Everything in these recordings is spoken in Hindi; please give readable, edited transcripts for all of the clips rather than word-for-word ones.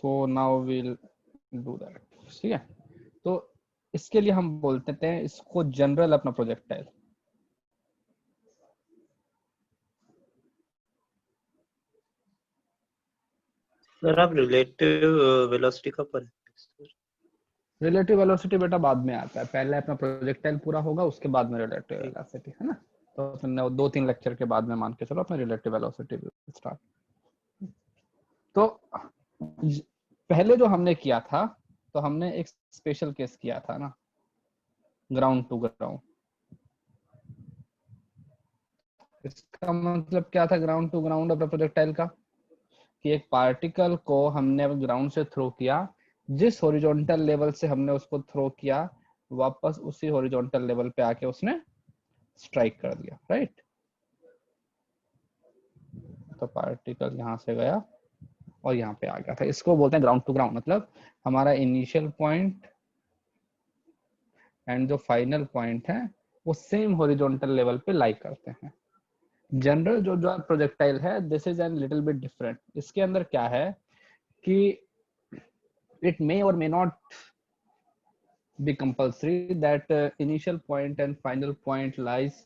So now will do that. ठीक है, तो इसके लिए हम बोलते हैं इसको जनरल अपना प्रोजेक्टाइल। सर आप रिलेटिव वेलोसिटी का पर रिलेटिव वेलोसिटी बेटा बाद में आता है, पहले अपना प्रोजेक्टाइल पूरा होगा उसके बाद में रिलेटिव वेलोसिटी, है ना। तो अपने 2-3 लेक्चर के बाद में मान के चलो अपना रिलेटिव वेलोसिटी स्टार्ट। तो पहले जो हमने किया था, तो हमने एक स्पेशल केस किया था ना, ग्राउंड टू ग्राउंड। इसका मतलब क्या था ग्राउंड टू ग्राउंड अपना प्रोजेक्टाइल का, कि एक पार्टिकल को हमने ग्राउंड से थ्रो किया, जिस हॉरिजॉन्टल लेवल से हमने उसको थ्रो किया वापस उसी हॉरिजॉन्टल लेवल पे आके उसने स्ट्राइक कर दिया, राइट। तो पार्टिकल यहाँ से गया और यहाँ पे आ गया था, इसको बोलते हैं ग्राउंड टू ग्राउंड। मतलब हमारा इनिशियल पॉइंट एंड जो फाइनल पॉइंट है वो सेम हॉरिजॉन्टल लेवल पे लाई करते हैं। जनरल जो प्रोजेक्टाइल है this is an little bit different. इसके अंदर क्या है कि it may or may not be compulsory that initial point and final point lies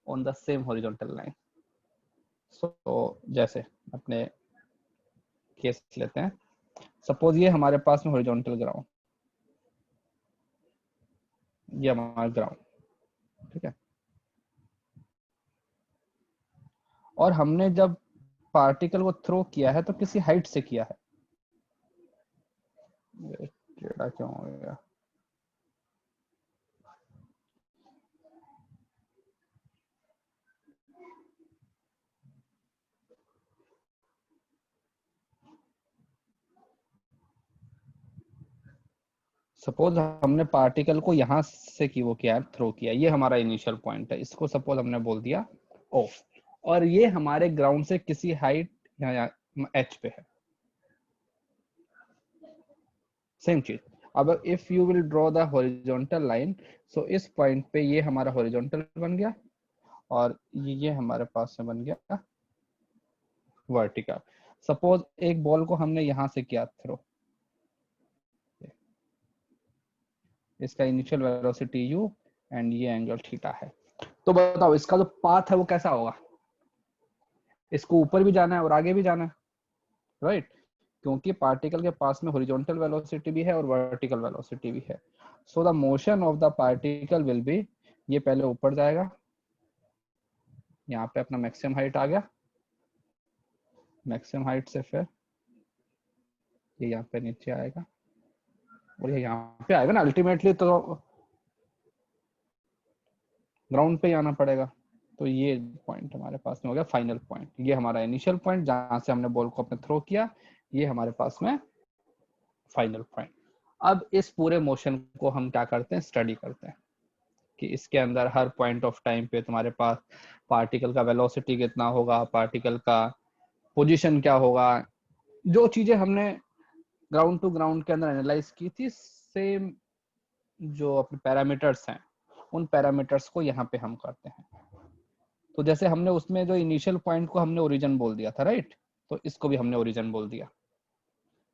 on the same horizontal line. So जैसे अपने केस लेते हैं, सपोज ये हमारे पास में हॉरिजॉन्टल ग्राउंड, ये हमारा ग्राउंड, ठीक है। और हमने जब पार्टिकल को थ्रो किया है तो किसी हाइट से किया है। टेढ़ा क्यों हो गया? सपोज हमने पार्टिकल को यहाँ से की वो किया थ्रो किया, ये हमारा इनिशियल पॉइंट है, इसको सपोज हमने बोल दिया ओ, और ये हमारे ग्राउंड से किसी हाइट यहाँ एच पे है। सेम चीज, अब if you will draw the horizontal line, so इस पॉइंट पे ये हमारा हॉरिजॉन्टल बन गया और ये हमारे पास में बन गया वर्टिकल। सपोज एक बॉल को हमने यहाँ से किया थ्रो, इसका इनिशियल वेलोसिटी u एंड ये एंगल थीटा है। तो बताओ इसका जो पाथ है वो कैसा होगा? इसको ऊपर भी जाना है और आगे भी जाना है, राइट। क्योंकि पार्टिकल के पास में हॉरिजॉन्टल वेलोसिटी भी है और वर्टिकल वेलोसिटी भी है। So the motion of the particle will be, ये पहले ऊपर जाएगा, यहाँ पे अपना मैक्सिमम हाइट आ गया, मैक्सिमम हाइट से फिर ये यहाँ पे नीचे आएगा और ये यहाँ पे आएगा ना, अल्टीमेटली तो ग्राउंड पे ही आना पड़ेगा। तो ये पॉइंट हमारे पास में हो गया फाइनल पॉइंट, ये हमारा इनिशियल पॉइंट जहां से हमने बॉल को अपने थ्रो किया, ये हमारे पास में फाइनल पॉइंट। अब इस पूरे मोशन को हम क्या करते हैं, स्टडी करते हैं कि इसके अंदर हर पॉइंट ऑफ टाइम पे तुम्हारे पास पार्टिकल का वेलोसिटी कितना होगा, पार्टिकल का पोजीशन क्या होगा। जो चीजें हमने ग्राउंड टू ग्राउंड के अंदर एनालाइज की थी, सेम जो अपने पैरामीटर्स हैं उन पैरामीटर्स को यहाँ पे हम करते हैं। तो जैसे हमने उसमें जो इनिशियल पॉइंट को हमने ओरिजिन बोल दिया था, राइट, तो इसको भी हमने ओरिजिन बोल दिया।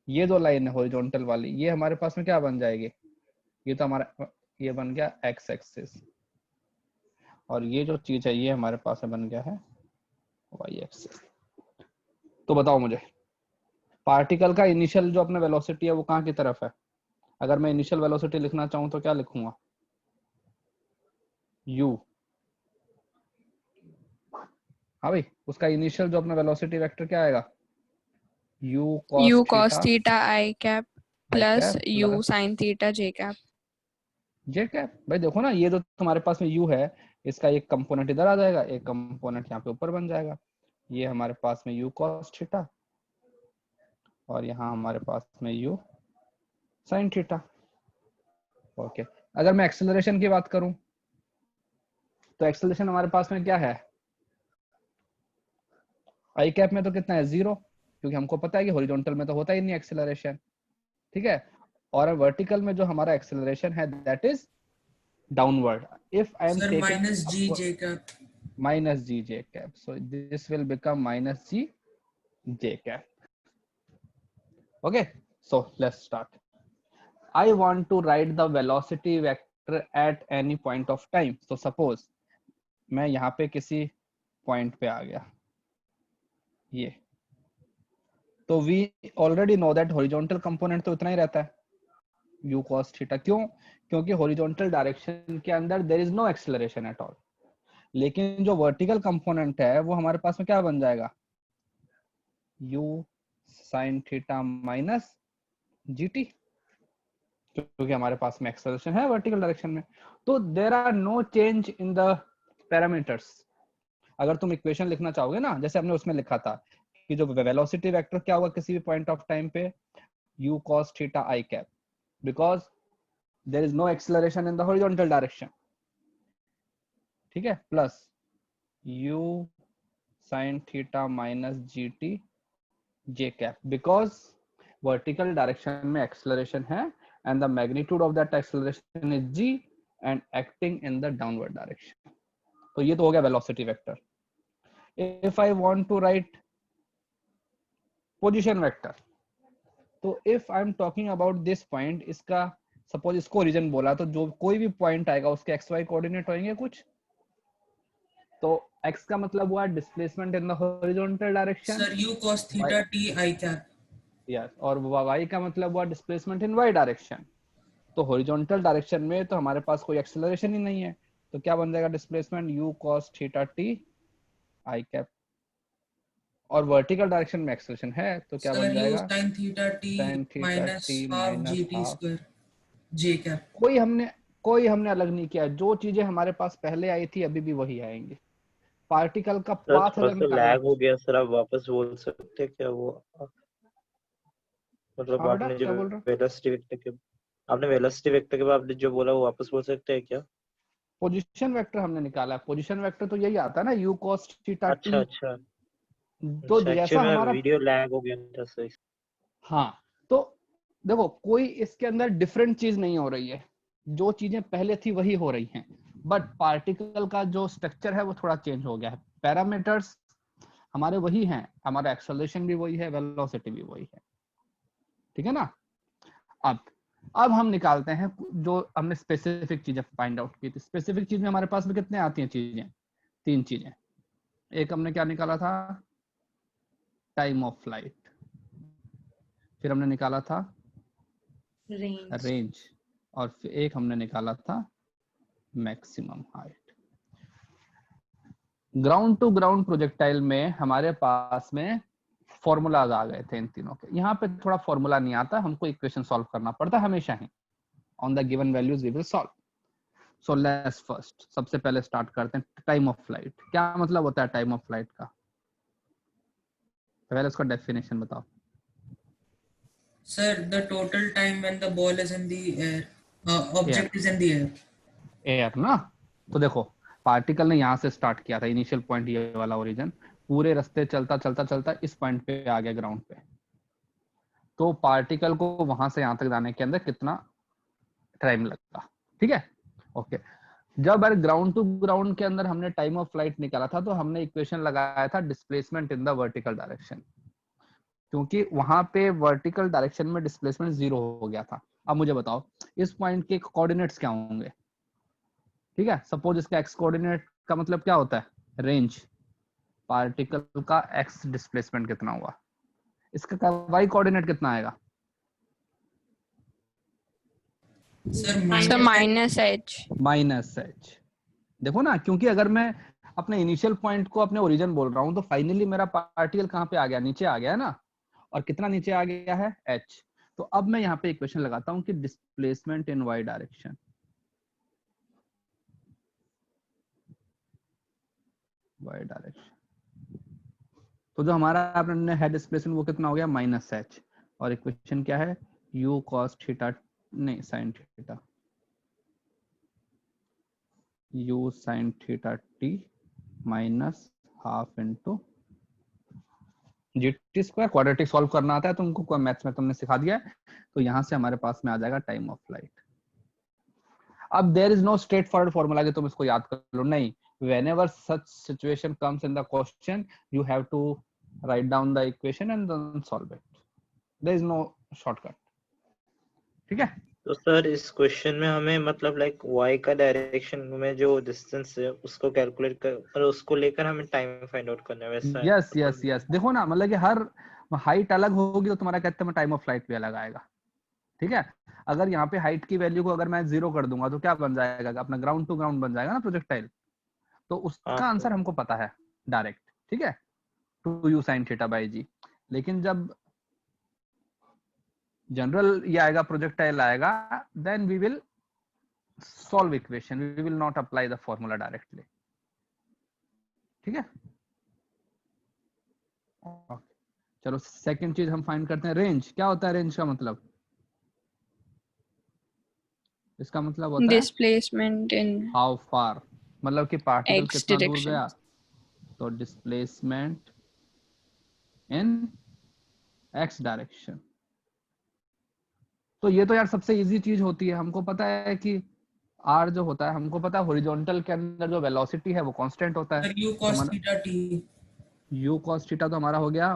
ये जो लाइन है हॉरिजॉन्टल वाली, ये हमारे पास में क्या बन जाएगी, ये तो हमारा ये बन गया एक्स एक्सिस, और ये जो चीज है ये हमारे पास में बन गया है वाई एक्सिस। तो बताओ मुझे पार्टिकल का इनिशियल जो अपना वेलोसिटी है वो कहाँ की तरफ है? अगर मैं इनिशियल वेलोसिटी लिखना चाहूँ तो क्या लिखूंगा, u। हाँ भाई, उसका इनिशियल जो अपना वेलोसिटी वेक्टर क्या आएगा, u cos theta I cap plus u sin theta j cap। J cap भाई देखो ना, ये जो तुम्हारे पास में u है इसका एक कंपोनेंट इधर आ जाएगा, एक कंपोनेंट यहाँ पे ऊपर बन जाएगा। ये हमारे पास में u cos थीटा और यहाँ हमारे पास में u sin थीटा। ओके, अगर मैं एक्सेलरेशन की बात करूं तो एक्सेलरेशन हमारे पास में क्या है, आई कैप में तो कितना है 0, क्योंकि हमको पता है कि हॉरिजॉन्टल में तो होता ही नहीं एक्सेलरेशन, ठीक है। और वर्टिकल में जो हमारा एक्सेलरेशन है that is downward. If I am taking minus g j cap, minus g j cap, so this will become minus g j cap। Okay, So let's start. I want to write the velocity vector at any point of time. So suppose मैं यहाँ पे किसी point पे आ गया, ये तो we already know that horizontal component तो इतना ही रहता है u cos theta. क्यों? क्योंकि horizontal direction के अंदर there is no acceleration at all. लेकिन जो vertical component है वो हमारे पास में क्या बन जाएगा, u sin theta minus gt, क्योंकि हमारे पास में acceleration है vertical direction में. तो there are no change in the parameters. अगर तुम इक्वेशन लिखना चाहोगे ना, जैसे हमने उसमें लिखा था कि जो वेलोसिटी वेक्टर क्या होगा किसी भी पॉइंट ऑफ टाइम पे, u cos theta I cap, because there is no acceleration in the horizontal direction. ठीक है, plus u sin theta minus gt j cap, because vertical direction में acceleration है and the magnitude of that acceleration is g and acting in the downward direction. तो ये तो हो गया velocity vector. If I want to write position vector, तो if I'm talking about this point, इसका suppose इसको origin बोला, तो जो कोई भी point आएगा उसके xy coordinate होंगे कुछ, तो x का मतलब हुआ displacement in the horizontal direction. Sir, u cos theta t I cap. Yes, और y का मतलब हुआ displacement in y direction. तो horizontal direction में तो हमारे पास कोई acceleration ही नहीं है, तो क्या बन जाएगा displacement u cos theta t I cap. और वर्टिकल डायरेक्शन में एक्सेलरेशन है तो क्या बन जाएगा, sin theta t minus half gt square j cap. कोई हमने अलग नहीं किया, जो चीजें हमारे पास पहले आई थी अभी भी वही आएंगी. पार्टिकल का पाथ अगर तो लैग हो गया सर, आप वापस बोल सकते हैं क्या वो, मतलब आपने जो वेलोसिटी वेक्टर के बाद आपने जो बोला वो वापस बोल सकते हैं क्या? पोजीशन वेक्टर हमने निकाला है, पोजीशन वेक्टर तो यही आता है ना, u cos थीटा t. अच्छा तो जैसा हमारा वीडियो लैग हो गया था सही. हाँ, तो देखो कोई इसके अंदर डिफरेंट चीज नहीं हो रही है, जो चीजें पहले थी वही हो रही हैं, बट पार्टिकल का जो स्ट्रक्चर है वो थोड़ा चेंज हो गया है. पैरामीटर्स हमारे वही हैं, हमारा एक्सेलरेशन भी वही है, वेलोसिटी भी वही है. ठीक है ना. अब हम निकालते हैं जो हमने स्पेसिफिक चीजें फाइंड आउट की थी. स्पेसिफिक चीज में हमारे पास में कितने आती हैं चीजें, 3 चीजें. एक हमने क्या निकाला था, टाइम ऑफ फ्लाइट. फिर हमने निकाला था रेंज, और फिर एक हमने निकाला था maximum height. Ground to ground projectile में हमारे पास में फॉर्मूलाज आ गए थे इन तीनों के. यहाँ पे थोड़ा फॉर्मूला नहीं आता, हमको इक्वेशन सॉल्व करना पड़ता हमेशा ही. On the given values we will solve. So let's first, सबसे पहले स्टार्ट करते हैं टाइम ऑफ फ्लाइट. क्या मतलब होता है टाइम ऑफ फ्लाइट का, पहले इसका डेफिनेशन बताओ. Sir, the total time when the ball is in the air, object is in the air. Air ना. तो देखो पार्टिकल ने यहाँ से स्टार्ट किया था, इनिशियल पॉइंट ये वाला ओरिजिन, पूरे रास्ते चलता चलता चलता इस पॉइंट पे आ गया ग्राउंड पे. तो पार्टिकल को वहां से यहाँ तक जाने के अंदर कितना टाइम लगता. ठीक है, ओके. जब ग्राउंड टू ग्राउंड के अंदर हमने टाइम ऑफ फ्लाइट निकाला था तो हमने इक्वेशन लगाया था displacement in the vertical direction, क्योंकि वहां पे वर्टिकल डायरेक्शन में डिस्प्लेसमेंट 0 हो गया था. अब मुझे बताओ इस पॉइंट के कोऑर्डिनेट्स क्या होंगे. ठीक है, सपोज इसका एक्स कोऑर्डिनेट का मतलब क्या होता है, रेंज. पार्टिकल का एक्स डिस्प्लेसमेंट कितना हुआ, इसका वाई कोऑर्डिनेट कितना आएगा. So minus h. Minus H. देखो ना, क्योंकि अगर मैं अपने इनिशियल पॉइंट को अपने ओरिजिन बोल रहा हूं तो फाइनली मेरा पार्टिकल कहाँ पे आ गया, नीचे आ गया है ना. और कितना नीचे आ गया है, h. तो अब मैं यहाँ पे इक्वेशन लगाता हूँ कि डिस्प्लेसमेंट इन y डायरेक्शन, तो जो हमारा आपने है डिस्प्लेसमेंट वो कितना हो गया, माइनस एच. और इक्वेशन क्या है, u cos थीटा नहीं sin theta, u sin theta t minus half into gt square. Quadratic solve करना आता है तुमको, कोई मैथ्स में तुमने सिखा दिया है. तो यहां से हमारे पास में आ जाएगा टाइम ऑफ फ्लाइट. अब there is no straightforward formula कि तुम इसको याद कर लो, नहीं. whenever such situation comes in the question you have to write down the equation and then solve it. There is no shortcut. ठीक है, तो सर इस क्वेश्चन में हमें मतलब लाइक y का डायरेक्शन में जो डिस्टेंस है उसको कैलकुलेट कर और उसको लेकर हमें टाइम फाइंड आउट करना है, वैसा है यस अपन? यस यस, देखो ना, मतलब कि हर हाइट अलग होगी तो तुम्हारा कहते हैं टाइम ऑफ फ्लाइट भी अलग आएगा। ठीक है, अगर यहाँ पे हाइट की वैल्यू को अगर मैं 0 कर दूंगा तो क्या बन जाएगा, अपना ग्राउंड टू ग्राउंड बन जाएगा ना प्रोजेक्टाइल। तो हाँ उसका सर। आंसर हमको पता है डायरेक्ट। ठीक है, 2u sin थीटा बाई जी। लेकिन जब जनरल ये आएगा, प्रोजेक्टाइल आएगा, then we will solve equation, we will not apply the formula directly. ठीक है, चलो सेकंड चीज हम फाइंड करते हैं, रेंज। क्या होता है रेंज का मतलब? इसका मतलब होता है Displacement in हाउ फार, मतलब कि पार्टिकल x कितना दूर direction. गया, तो डिस्प्लेसमेंट इन एक्स डायरेक्शन। तो ये तो यार सबसे इजी चीज होती है, हमको पता है कि आर जो होता है, हमको पता है हॉरिजॉन्टल के अंदर जो वेलोसिटी है वो कांस्टेंट होता है। सर u तो cos theta t। You cos theta तो हमारा हो गया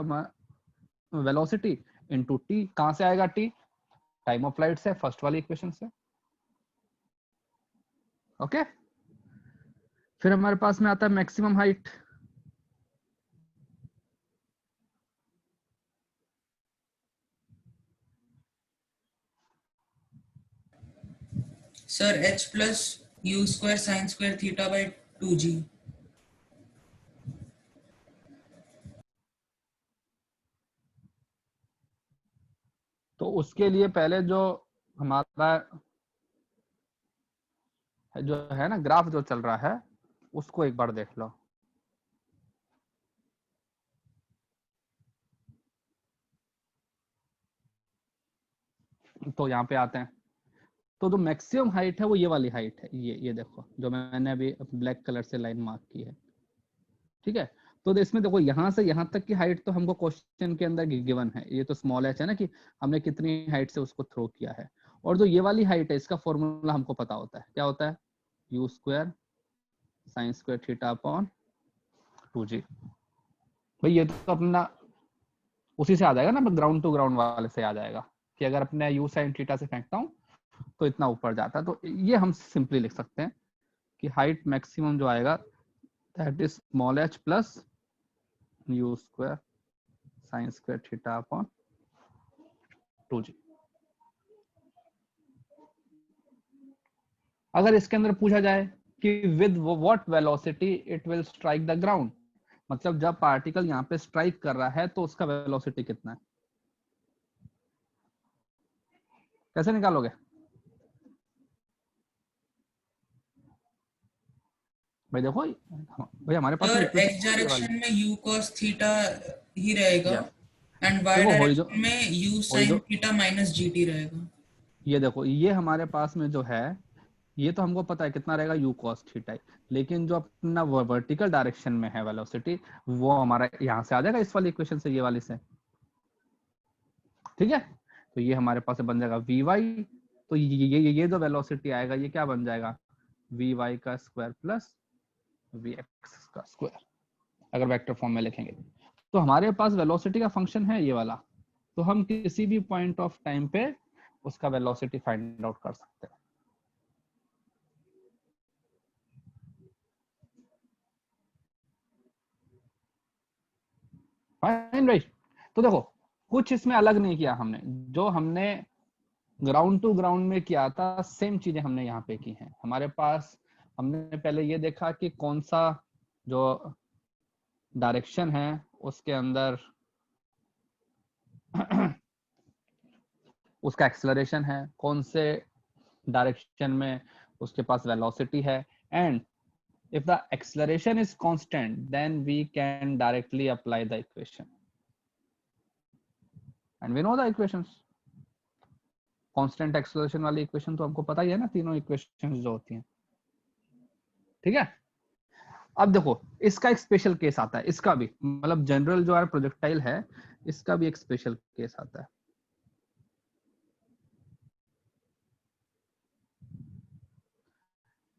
वेलोसिटी इनटू टी। कहां से आएगा टी? टाइम ऑफ फ्लाइट से, फर्स्ट वाली इक्वेशन से। ओके, फिर हमारे पास में आता है maximum height. Sir h plus u square sin square theta by 2g। तो उसके लिए पहले जो हमारा जो है ना ग्राफ जो चल रहा है, उसको एक बार देख लो। तो यहाँ पे आते हैं, तो जो मैक्सिमम हाइट है वो ये वाली हाइट है, ये देखो जो मैंने अभी ब्लैक कलर से लाइन मार्क की है। ठीक है, तो इसमें देखो यहाँ से यहाँ तक की हाइट तो हमको क्वेश्चन के अंदर गिवन है, ये तो स्मॉल एच है ना, कि हमने कितनी हाइट से उसको थ्रो किया है। और जो ये वाली हाइट है, इसका फॉर्मूला हमको पता होता है, क्या होता है? You square sine square theta upon 2g। भाई ये तो अपना उसी से आ जाएगा ना, ग्राउंड टू ग्राउंड वाले से आ जाएगा, कि अगर अपने यू साइन थीटा से फेंकता हूँ तो इतना ऊपर जाता है। तो ये हम सिंपली लिख सकते हैं कि हाइट मैक्सिमम जो आएगा that is small H plus you square sine square theta upon 2g। अगर इसके अंदर पूछा जाए कि with what velocity it will strike the ground, मतलब जब पार्टिकल यहाँ पे स्ट्राइक कर रहा है तो उसका वेलोसिटी कितना है, कैसे निकालोगे? भाई देखो, भाई हमारे पास में सर इक्वेशन x है ये वाली। डायरेक्शन में u cos थीटा ही रहेगा यस, एंड y देखो डायरेक्शन में u sin हॉरिजो थीटा माइनस gt रहेगा। ये देखो, ये हमारे पास में जो है, ये तो हमको पता है कितना रहेगा, यू कॉस थीटा। लेकिन जो अपना वर्टिकल डायरेक्शन में है वेलोसिटी, वो हमारा यहाँ से आ जाएगा, इस वाली इक्वेशन से, ये वाली से। ठीक है, तो ये हमारे पास बन जाएगा वी वाई। तो ये जो वेलोसिटी आएगा, ये क्या बन जाएगा? वी वाई का स्क्वायर प्लस वी एक्स का स्क्वायर, अगर वेक्टर फॉर्म में लिखेंगे। तो हमारे पास वेलोसिटी का फंक्शन है ये वाला, तो हम किसी भी पॉइंट ऑफ टाइम पे उसका वेलोसिटी फाइंड आउट कर सकते हैं। Fine right. तो देखो, कुछ इसमें अलग नहीं किया हमने, जो हमने ग्राउंड टू ग्राउंड में किया था सेम चीजें हमने यहाँ पे की हैं। हमारे पास हमने पहले ये देखा कि कौन सा जो डायरेक्शन है उसके अंदर उसका एक्सेलरेशन है, कौन से डायरेक्शन में उसके पास वेलोसिटी है, and if the acceleration is constant then we can directly apply the equation and we know the equations। Constant acceleration वाली इक्वेशन तो हमको पता ही है ना, तीनों इक्वेशंस जो होती हैं। ठीक है, अब देखो इसका एक स्पेशल केस आता है, इसका भी मतलब जनरल जो है प्रोजेक्टाइल है, इसका भी एक स्पेशल केस आता है।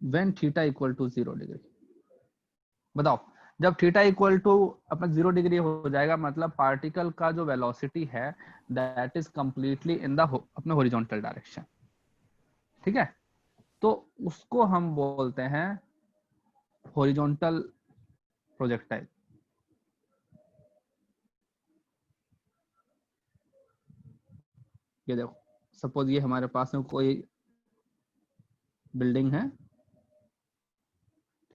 When theta equal to 0 degree, बताओ जब थीटा इक्वल टू अपना 0 डिग्री हो जाएगा, मतलब पार्टिकल का जो वेलोसिटी है that is completely in the अपने हॉरिजॉन्टल डायरेक्शन। ठीक है, तो उसको हम बोलते हैं हॉरिजॉन्टल प्रोजेक्टाइल। ये देखो, सपोज ये हमारे पास में कोई बिल्डिंग है,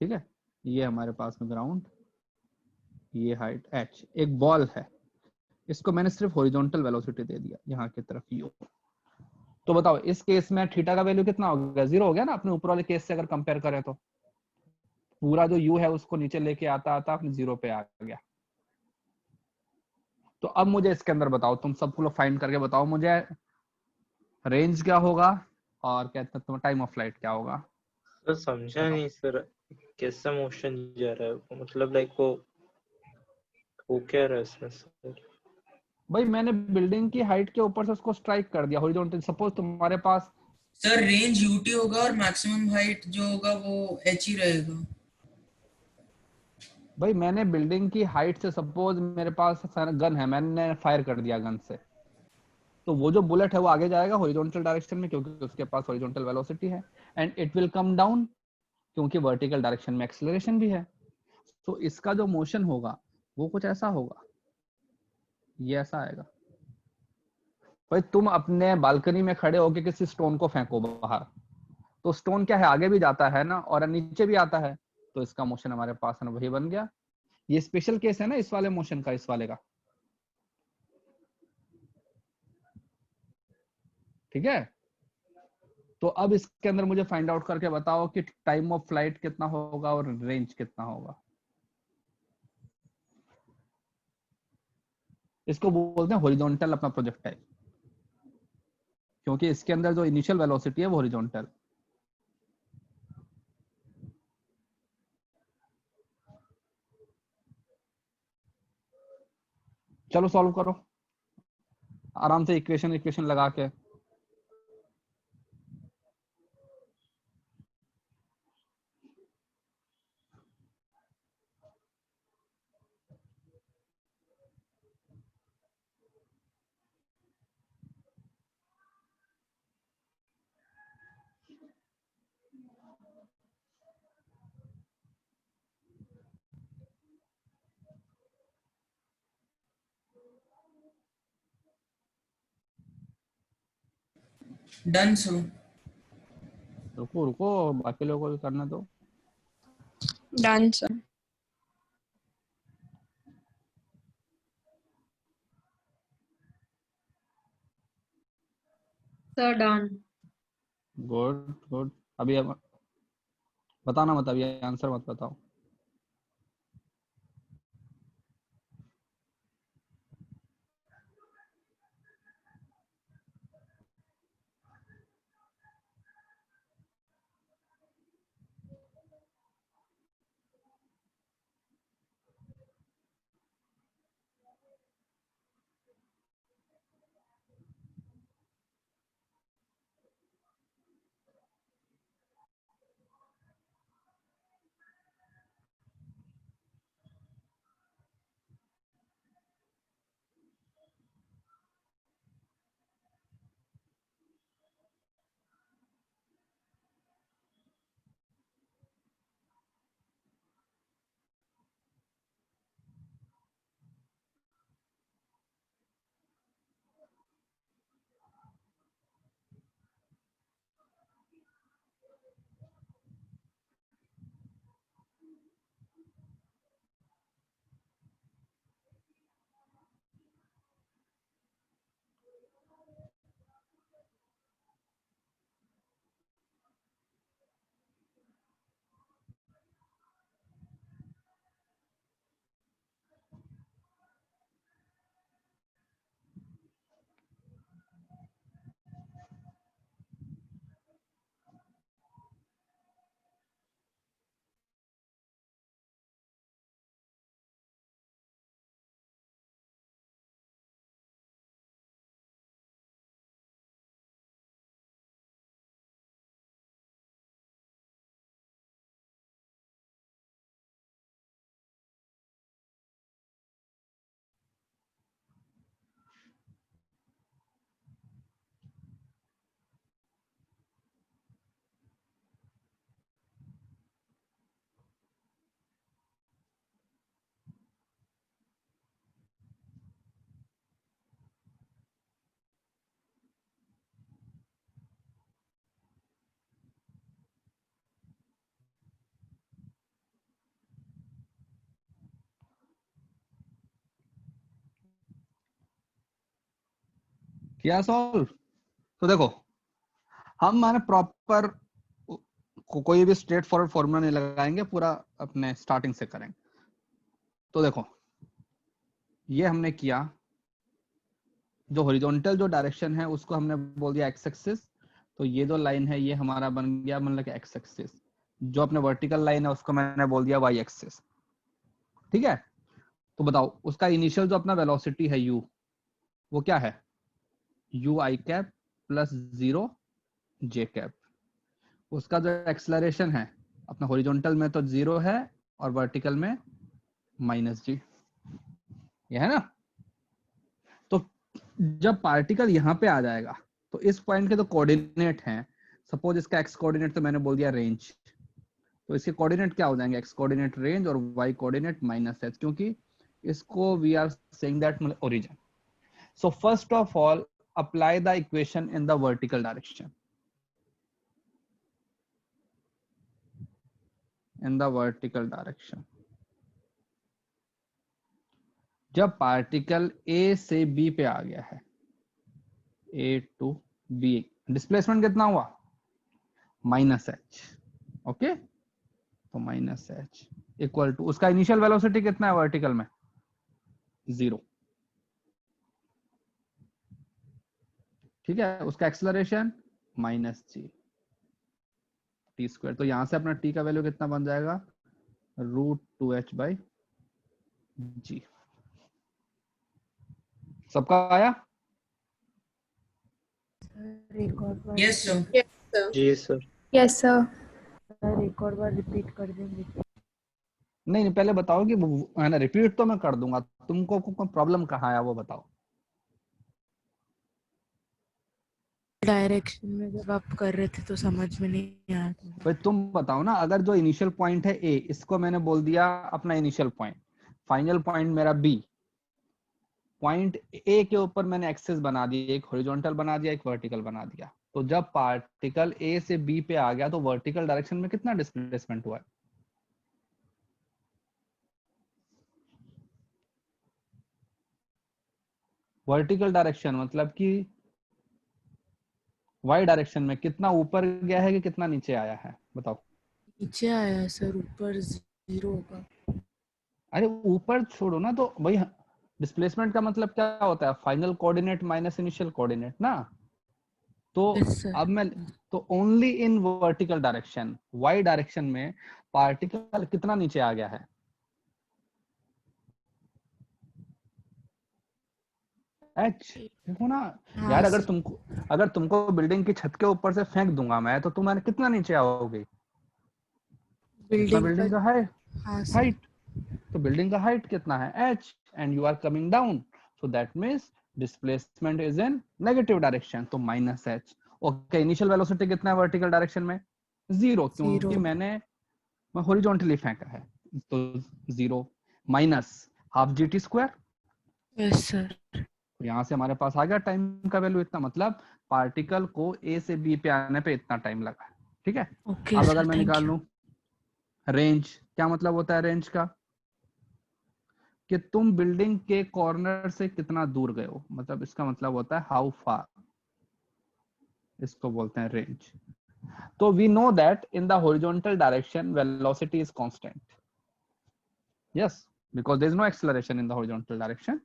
ठीक है, ये हमारे पास में ग्राउंड, ये हाइट h, एक बॉल है, इसको मैंने सिर्फ हॉरिजॉन्टल वेलोसिटी दे दिया यहाँ की तरफ u। तो बताओ इस केस में थीटा का वैल्यू कितना हो गया? 0 हो गया ना, अपने ऊपर वाले केस से अगर कंपेयर करें तो पूरा जो u है उसको नीचे लेके आता आता अपने 0 पे आ गया। तो अब मुझे इसके अंदर बताओ, तुम सब लोग फाइंड करके बताओ मुझे रेंज क्या होगा और क्या तुम टाइम ऑफ फ्लाइट क्या होगा। सर समझा नहीं सर, कैसा मोशन जा रहा है, मतलब लाइक वो क्या रहा है इसमें सर? भाई मैंने बिल्डिंग की हाइट के ऊपर से उसको स्ट्राइक कर दिया हॉरिजॉन्टल। सपोज तुम्हारे पास, सर रेंज यूटी होगा और मैक्सिमम हाइट जो होगा वो एच ही रहेगा। भाई मैंने बिल्डिंग की हाइट से, सपोज मेरे पास गन है, मैंने फायर कर दिया गन से, तो वो जो बुलेट है वो आगे जाएगा हॉरिजॉन्टल डायरेक्शन में क्योंकि उसके पास हॉरिजॉन्टल वेलोसिटी है, and it will come down क्योंकि वर्टिकल डायरेक्शन में एक्सेलरेशन भी है। तो इसका जो मोशन होगा वो कुछ ऐसा होगा, ये ऐसा आएगा। भाई तुम अपने बालकनी में खड़े होके किसी स्टोन को फेंको बाहर, तो स्टोन क्या है, आगे भी जाता है ना और नीचे भी आता है, तो इसका मोशन हमारे पास है ना वही बन गया। ये स्पेशल केस है ना इस वाले मोशन का, इस वाले का। ठीक है, तो अब इसके अंदर मुझे फाइंड आउट करके बताओ कि टाइम ऑफ फ्लाइट कितना होगा और रेंज कितना होगा। इसको बोलते हैं हॉरिजॉन्टल अपना प्रोजेक्टाइल, क्योंकि इसके अंदर जो इनिशियल वेलोसिटी है वो हॉरिजॉन्टल। चलो सॉल्व करो आराम से, इक्वेशन इक्वेशन लगा के। Done sir. रुको रुको, बाकी लोगों को करना दो। Done, sir. Sir, done. Good good. अभी अब बताना मत, अभी आंसर मत बताओ। किया सॉल्व। तो देखो हम माने प्रॉपर कोई भी स्ट्रेट फॉरवर्ड फॉर्मूला नहीं लगाएंगे, पूरा अपने स्टार्टिंग से करेंगे। तो देखो ये हमने किया, जो हॉरिजॉन्टल जो डायरेक्शन है उसको हमने बोल दिया एक्स एक्सिस, तो ये जो लाइन है ये हमारा बन गया मतलब एक्स एक्सिस। जो अपने वर्टिकल लाइन है उसको मैंने बोल दिया वाई एक्सिस। ठीक है, तो बताओ उसका इनिशियल जो अपना वेलोसिटी है u, वो क्या है, u i cap plus 0 j cap. उसका जो एक्सेलरेशन है अपना हॉरिजॉन्टल में तो 0 है और वर्टिकल में -g, ये है ना। तो जब पार्टिकल यहाँ पे आ जाएगा तो इस पॉइंट के जो कोऑर्डिनेट हैं, सपोज इसका एक्स कोऑर्डिनेट तो मैंने बोल दिया रेंज, तो इसके कोऑर्डिनेट क्या हो जाएंगे, एक्स कोऑर्डिनेट रेंज और वाई कोऑर्डिनेट -h, क्योंकि इसको we are saying that origin. So first of all apply the equation in the vertical direction, in the vertical direction. जब पार्टिकल A से B पे आ गया है, A टू B, डिस्प्लेसमेंट कितना हुआ, -h। ओके, तो -h इक्वल टू उसका इनिशियल वेलोसिटी कितना है वर्टिकल में, 0। ठीक है, उसका एक्सेलरेशन -g t स्क्वायर। तो यहां से अपना t का वैल्यू कितना बन जाएगा, √2h/g। सबका आया? Yes, sir. Yes, sir. जी सर। Yes, sir. सर एक और बार रिपीट कर देंगे? नहीं पहले बताओ कि है ना, रिपीट तो मैं कर दूंगा, तुमको प्रॉब्लम कहाँ आया वो बताओ। डायरेक्शन में जब आप कर रहे थे तो समझ में नहीं आया था। भाई तुम बताओ ना, अगर जो इनिशियल पॉइंट है A, इसको मैंने बोल दिया अपना इनिशियल पॉइंट, फाइनल पॉइंट मेरा B, पॉइंट A के ऊपर मैंने एक्सिस बना दी, एक हॉरिजॉन्टल बना दिया, एक वर्टिकल बना दिया। तो जब पार्टिकल A से B पे आ गया तो वर्टिकल डायरेक्शन में कितना डिस्प्लेसमेंट हुआ है, वर्टिकल डायरेक्शन मतलब कि वाई डायरेक्शन में कितना ऊपर गया है कि कितना नीचे आया है, बताओ। नीचे आया सर, ऊपर 0 होगा। अरे ऊपर छोड़ो ना, तो भाई डिस्प्लेसमेंट का मतलब क्या होता है, final coordinate minus initial coordinate ना। तो Yes, sir. अब मैं तो only in vertical direction, Y direction में पार्टिकल कितना नीचे आ गया है, h। देखो ना हाँ, यार, अगर सर। तुमको बिल्डिंग की छत के ऊपर से फेंक दूंगा मैं, तो तुम कितना नीचे आओगे, बिल्डिंग का हाँ सर। हाइट। तो बिल्डिंग का हाइट कितना है, h, and you are coming down, so that means displacement is in negative direction, तो -h। ओके, इनिशियल वेलोसिटी कितना है वर्टिकल डायरेक्शन में, 0, क्योंकि 0। मैं हॉरिजॉन्टली फेंका है, तो 0 minus half G T square. Yes sir. तो यहाँ से हमारे पास आ गया टाइम का वैल्यू इतना, मतलब पार्टिकल को A से B पे आने पे इतना टाइम लगा। ठीक है, ओके अब सर, अगर मैं थैंक निकाल यू। लूं रेंज, क्या मतलब होता है रेंज का, कि तुम बिल्डिंग के कॉर्नर से कितना दूर गए हो, मतलब इसका मतलब होता है हाउ फार, इसको बोलते हैं रेंज। तो we know that in the horizontal direction velocity is constant, yes, because there is no acceleration in the horizontal direction.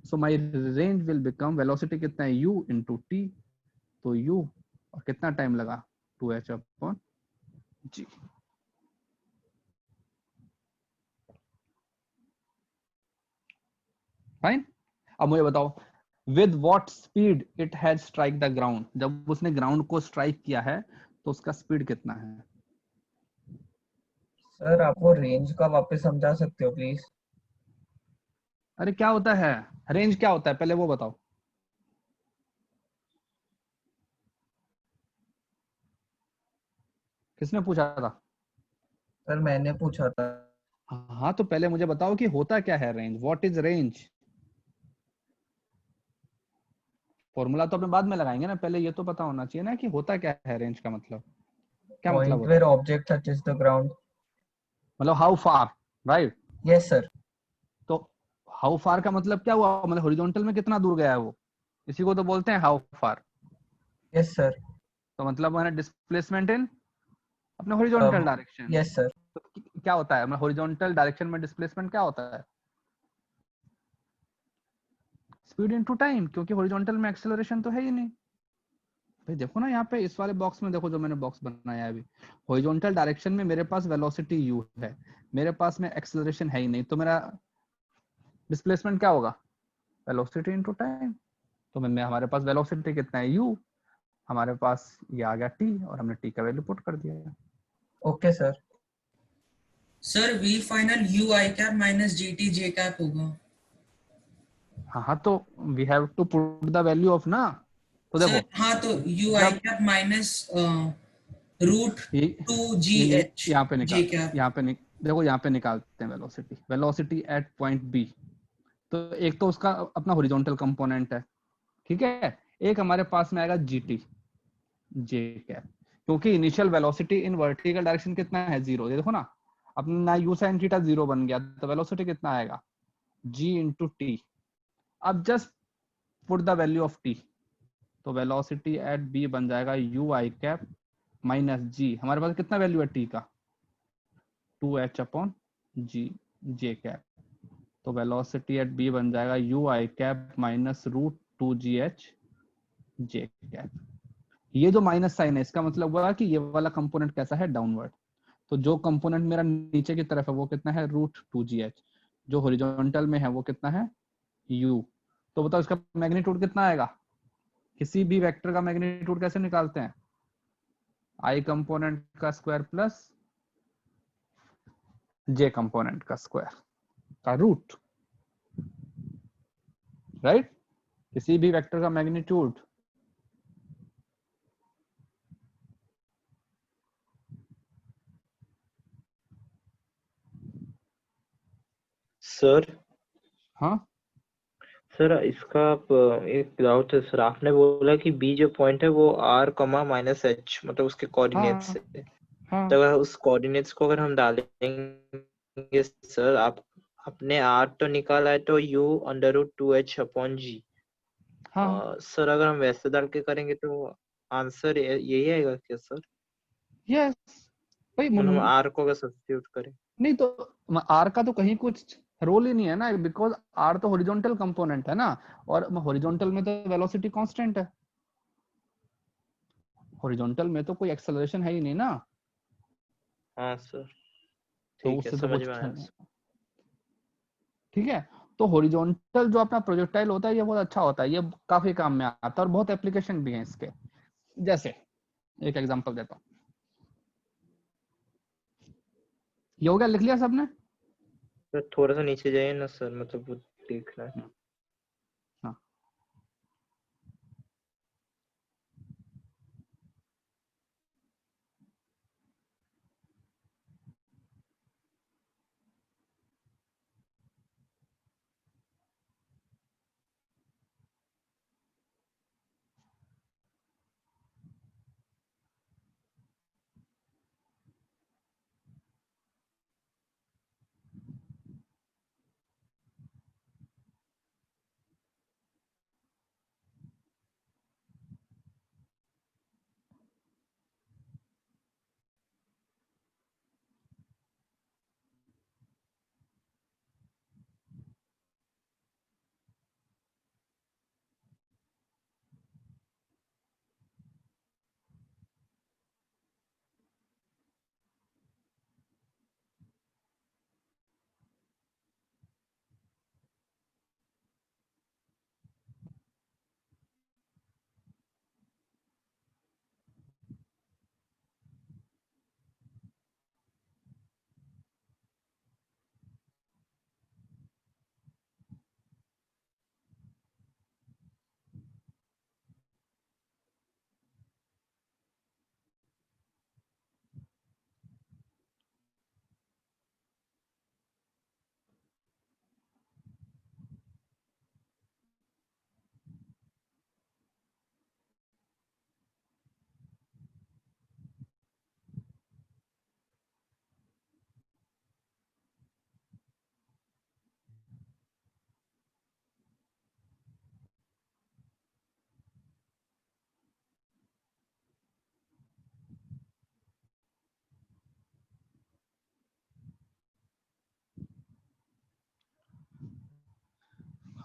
So my range will become, velocity कितना है u into t, तो u और कितना टाइम लगा, 2h/g। फाइन। अब मुझे बताओ with what speed it has strike the ground, जब उसने ग्राउंड को स्ट्राइक किया है तो उसका स्पीड कितना है। सर आप वो रेंज का वापस समझा सकते हो प्लीज? अरे क्या होता है रेंज, क्या होता है पहले वो बताओ। किसने पूछा था? सर मैंने पूछा था। हाँ, तो पहले मुझे बताओ कि होता क्या है range, what is range. Formula तो अपने बाद में लगाएंगे ना, पहले ये तो पता होना चाहिए ना कि होता क्या है रेंज का मतलब, क्या मतलब पॉइंट होता वेयर है, ऑब्जेक्ट टचेस द ग्राउंड। मतलब how far, right. Yes sir. तो हाउ फार का मतलब क्या हुआ, मतलब हॉरिजॉन्टल में कितना दूर गया है वो, इसी को तो बोलते हैं हाउ फार। Yes sir. तो मतलब मैंने डिस्प्लेसमेंट इन अपने हॉरिजॉन्टल डायरेक्शन। Yes sir. तो क्या होता है, हॉरिजॉन्टल डायरेक्शन में डिस्प्लेसमेंट क्या होता है? स्पीड इनटू टाइम, क्योंकि हॉरिजॉन्टल में एक्सेलरेशन तो है ही नहीं। भाई देखो ना यहाँ पे इस वाले बॉक्स में देखो, जो मैंने बॉक्स बनाया है अभी, हॉरिजॉन्टल डायरेक्शन में मेरे पास वेलोसिटी u है, मेरे पास में एक्सेलरेशन है ही नहीं, तो मेरा डिस्प्लेसमेंट क्या होगा? Velocity into time. तो मैं हमारे पास वेलोसिटी कितना है? u। हमारे पास ये आ गया t, और हमने t का वैल्यू पुट कर दिया। Okay sir. Sir v final u I cap minus gt j cap होगा। हाँ तो we have to put the value of ना। तो सर देखो हाँ, तो u I जब कैप माइनस रूट ये 2gh यहाँ पे j निकाल, कैप। देखो यहाँ पे निकालते हैं वेलोसिटी एट पॉइंट बी। तो एक तो उसका अपना हॉरिजॉन्टल कंपोनेंट है, ठीक है। एक हमारे पास में आएगा जीटी जे कैप, क्योंकि इनिशियल वेलोसिटी इन वर्टिकल डायरेक्शन कितना है? 0। ये देखो ना, अपना यू साइन थीटा 0 बन गया, तो वेलोसिटी कितना आएगा? G into t. अब just put the value of t, तो वेलोसिटी एट बी बन जाएगा u I cap minus g. हमारे पास कितना वैल्यू है टी का? 2h upon g j cap. तो वेलोसिटी एट बी बन जाएगा u I cap minus root 2gh j cap. ये जो माइनस साइन है, इसका मतलब हुआ कि ये वाला कंपोनेंट कैसा है? डाउनवर्ड। तो जो कंपोनेंट मेरा नीचे की तरफ है वो कितना है? Root 2gh। जो हॉरिजॉन्टल में है वो कितना है? u। तो बताओ इसका मैग्नीट्यूड कितना आएगा? किसी भी वेक्टर का मैग्नीट्यूड कैसे निकालते हैं? आई कंपोनेंट का स्क्वायर प्लस जे कंपोनेंट का स्क्वायर का रूट, राइट। किसी भी वेक्टर का मैग्नीट्यूड सर हाँ सर इसका आप एक डाउट है सर, आपने बोला कि बी जो पॉइंट है वो r कमा माइनस एच मतलब उसके कोऑर्डिनेट्स हाँ है। हाँ तो अगर उस कोऑर्डिनेट्स को अगर हम डालेंगे सर, आप अपने r तो निकाला है तो u under root 2h upon g. हाँ सर अगर हम वैसे डाल के करेंगे तो आंसर यही आएगा क्या सर? यस भाई मतलब r को अगर सब्स्टिट्यूट करें। नहीं तो आर का तो कहीं कुछ रोल ही नहीं है ना, बिकॉज आर तो हॉरिजॉन्टल कंपोनेंट है ना, और हॉरिजॉन्टल में तो वेलोसिटी कांस्टेंट है। हॉरिजॉन्टल में तो कोई एक्सेलरेशन है ही नहीं ना, हाँ सर तो ठीक है, उससे तो समझ कुछ में आया। ठीक है। तो हॉरिजॉन्टल जो अपना प्रोजेक्टाइल होता है ये बहुत अच्छा होता है, ये काफी काम में आता है, और बहुत एप्लीकेशन भी है इसके। जैसे एक एग्जांपल देता हूँ, ये हो गया, लिख लिया सबने? सर थोड़ा सा नीचे जाइए ना सर, मतलब वो देखना है। हाँ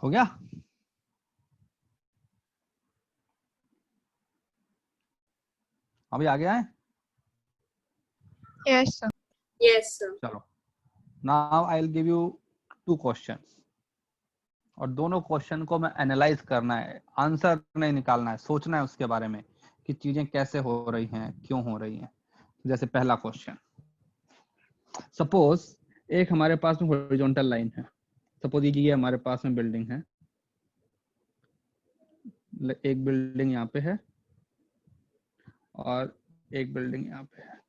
हो गया? अभी आगे आए? Yes, sir. Yes, sir. चलो, now I will give you 2 questions और दोनों क्वेश्चन को मैं एनालाइज करना है, आंसर नहीं निकालना है, सोचना है उसके बारे में कि चीजें कैसे हो रही हैं, क्यों हो रही हैं। जैसे पहला क्वेश्चन, सपोज एक हमारे पास में हॉरिजॉन्टल लाइन है, सपोज ये हमारे पास में बिल्डिंग है, एक बिल्डिंग यहाँ पे है और एक बिल्डिंग यहाँ पे है,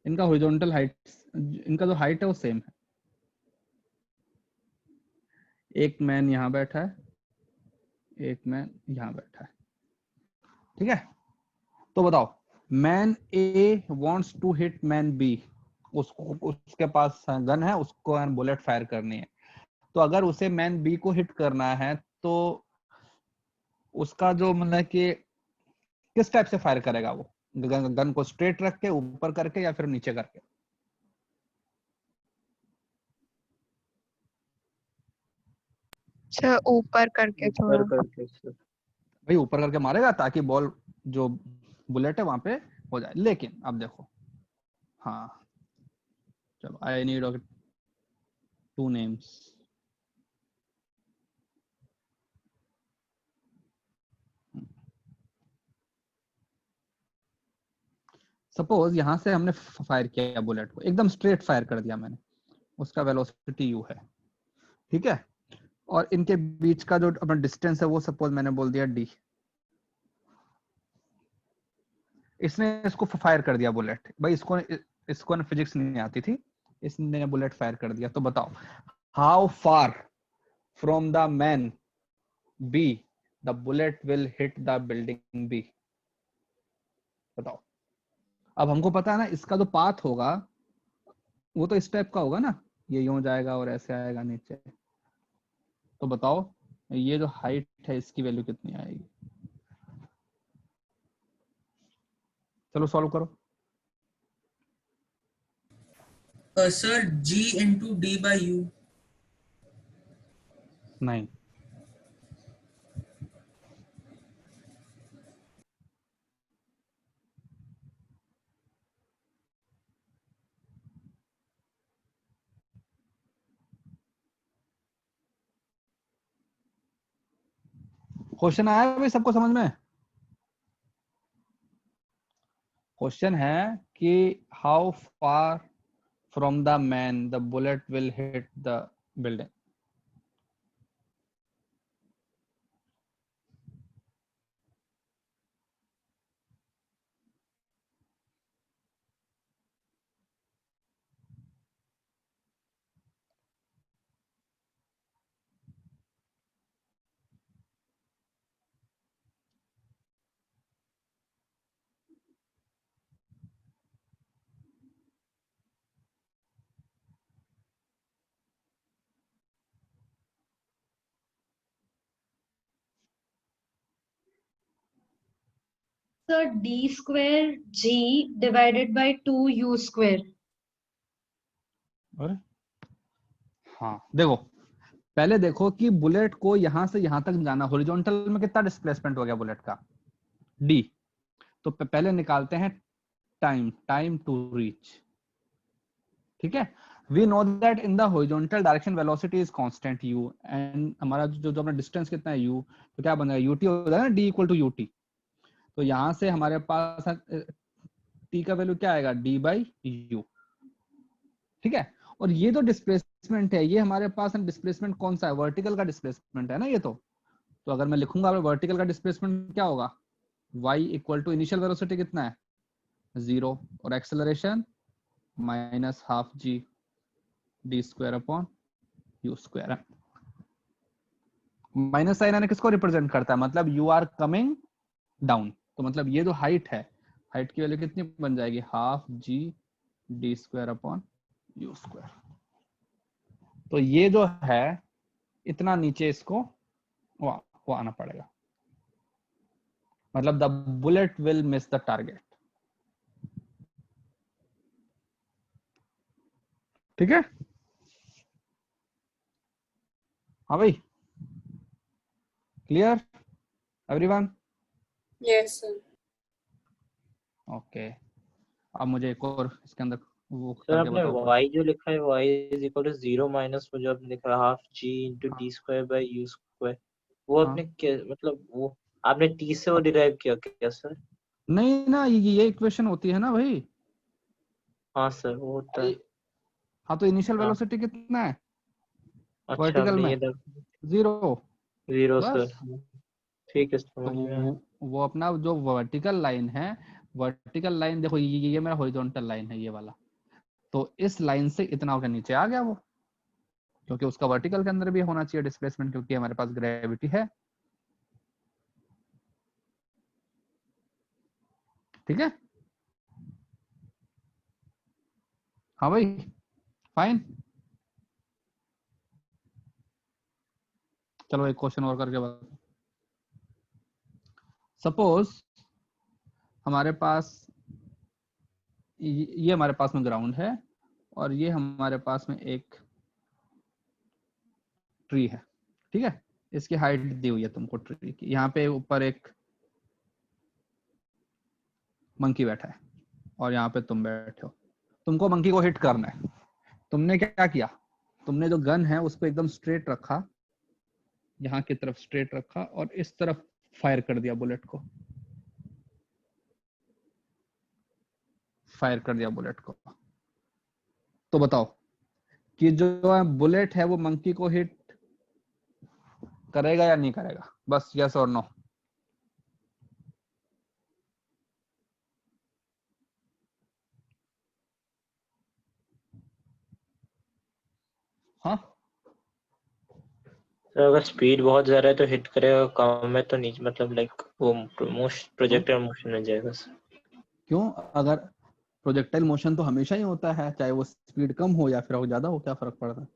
इनका हॉरिजॉन्टल हाइट, इनका जो हाइट है वो सेम है। एक मैन यहाँ बैठा है, एक मैन यहाँ बैठा है, ठीक है? तो बताओ, man A wants to hit man B, उसके पास गन है, उसको बुलेट फायर करनी है। तो अगर उसे मैन बी को हिट करना है तो उसका जो मतलब कि किस टाइप से फायर करेगा वो, गन को स्ट्रेट रख के, ऊपर करके, या फिर नीचे करके? Sir, ऊपर करके थोड़ा। ऊपर करके sir। भाई ऊपर करके मारेगा ताकि बॉल जो बुलेट है वहां पे हो जाए। लेकिन अब देखो, हाँ चलो, आई नीड 2 नेम्स। सपोज यहां से हमने फायर किया बुलेट को, एकदम स्ट्रेट फायर कर दिया मैंने, उसका वेलोसिटी यू है, ठीक है? और इनके बीच का जो अपना डिस्टेंस है वो सपोज मैंने बोल दिया डी। इसने इसको फायर कर दिया बुलेट, भाई इसको ना फिजिक्स नहीं आती थी, इसने बुलेट फायर कर दिया। तो बताओ, how far from the man B the bullet will hit the building B? बताओ। अब हमको पता है ना इसका जो पाथ होगा वो तो इस टाइप का होगा ना, ये यूं जाएगा और ऐसे आएगा नीचे। तो बताओ ये जो हाइट है इसकी वैल्यू कितनी आएगी? चलो सॉल्व करो। Sir, G into D by U. नहीं, क्वेश्चन आया भाई सबको समझ में? क्वेश्चन है कि how far from the man the bullet will hit the building. Sir, D square G divided by 2U square. और हाँ देखो, पहले देखो कि बुलेट को यहां से यहां तक जाना, हॉरिजॉन्टल में कितना डिस्प्लेसमेंट हो गया बुलेट का? डी। तो पहले निकालते हैं टाइम टू रीच, ठीक है? We know that in the horizontal direction velocity is constant u, and हमारा जो जो अपना डिस्टेंस कितना है u, तो क्या बन जाएगा, ut हो जाएगा ना, d इक्वल टू ut। तो यहां से हमारे पास t का वैल्यू क्या आएगा, d बाई u, ठीक है? और ये जो डिस्प्लेसमेंट है ये हमारे पास डिस्प्लेसमेंट कौन सा है, वर्टिकल का डिस्प्लेसमेंट है ना ये। तो अगर मैं लिखूंगा वर्टिकल का डिस्प्लेसमेंट क्या होगा, y equal to initial velocity कितना है, 0, और acceleration minus half g d square upon u square. Minus sign है किसको रिप्रेजेंट करता है, मतलब यू आर कमिंग डाउन। तो मतलब ये जो हाइट है, हाइट की वैल्यू कितनी बन जाएगी, half g d square upon u square. तो ये जो है इतना नीचे इसको वो आना पड़ेगा, मतलब the bullet will miss the target, ठीक है? हाँ भाई, clear everyone? Yes, sir. Okay, अब मुझे एक और इसके अंदर वो सर करके आपने बताओ। y जो लिखा है y is equal to 0 minus वो जो आपने लिखा है half g into d square by u square, वो हाँ। आपने क्या मतलब वो आपने t से वो डिराइव किया क्या सर? नहीं ना, ये इक्वेशन होती है ना भाई। हाँ सर वो होता है। हाँ, तो इनिशियल हाँ वेलोसिटी कितना है अच्छा वर्टिकल आपने में? ये 0। 0 बस। सर, ठीक है तो समझ में आया। वो अपना जो वर्टिकल लाइन है, वर्टिकल लाइन देखो, ये मेरा हॉरिजॉन्टल लाइन है ये वाला, तो इस लाइन से इतना होकर नीचे आ गया वो, क्योंकि उसका वर्टिकल के अंदर भी होना चाहिए डिस्प्लेसमेंट, क्योंकि हमारे पास ग्रेविटी है। ठीक है, हाँ भाई, फाइन। चलो एक क्वेश्चन और करके बता। सपोज हमारे पास ये हमारे पास में ग्राउंड है, और ये हमारे पास में एक ट्री है। ठीक है, इसकी हाइट दी हुई है तुमको ट्री की, यहाँ पे ऊपर एक मंकी बैठा है, और यहाँ पे तुम बैठे हो। तुमको मंकी को हिट करना है। तुमने क्या किया, तुमने जो गन है उसको एकदम स्ट्रेट रखा, यहाँ की तरफ स्ट्रेट रखा, और इस तरफ फायर कर दिया बुलेट को, फायर कर दिया बुलेट को। तो बताओ कि जो बुलेट है वो मंकी को हिट करेगा या नहीं करेगा? बस यस और नो। हाँ, सर अगर स्पीड बहुत ज्यादा है तो हिट करेगा, कम है तो नीचे मतलब लाइक वो प्रोजेक्टाइल मोशन में जाएगा सर। क्यों? अगर प्रोजेक्टाइल मोशन तो हमेशा ही होता है, चाहे वो स्पीड कम हो या फिर वो ज्यादा हो, क्या फर्क पड़ता है?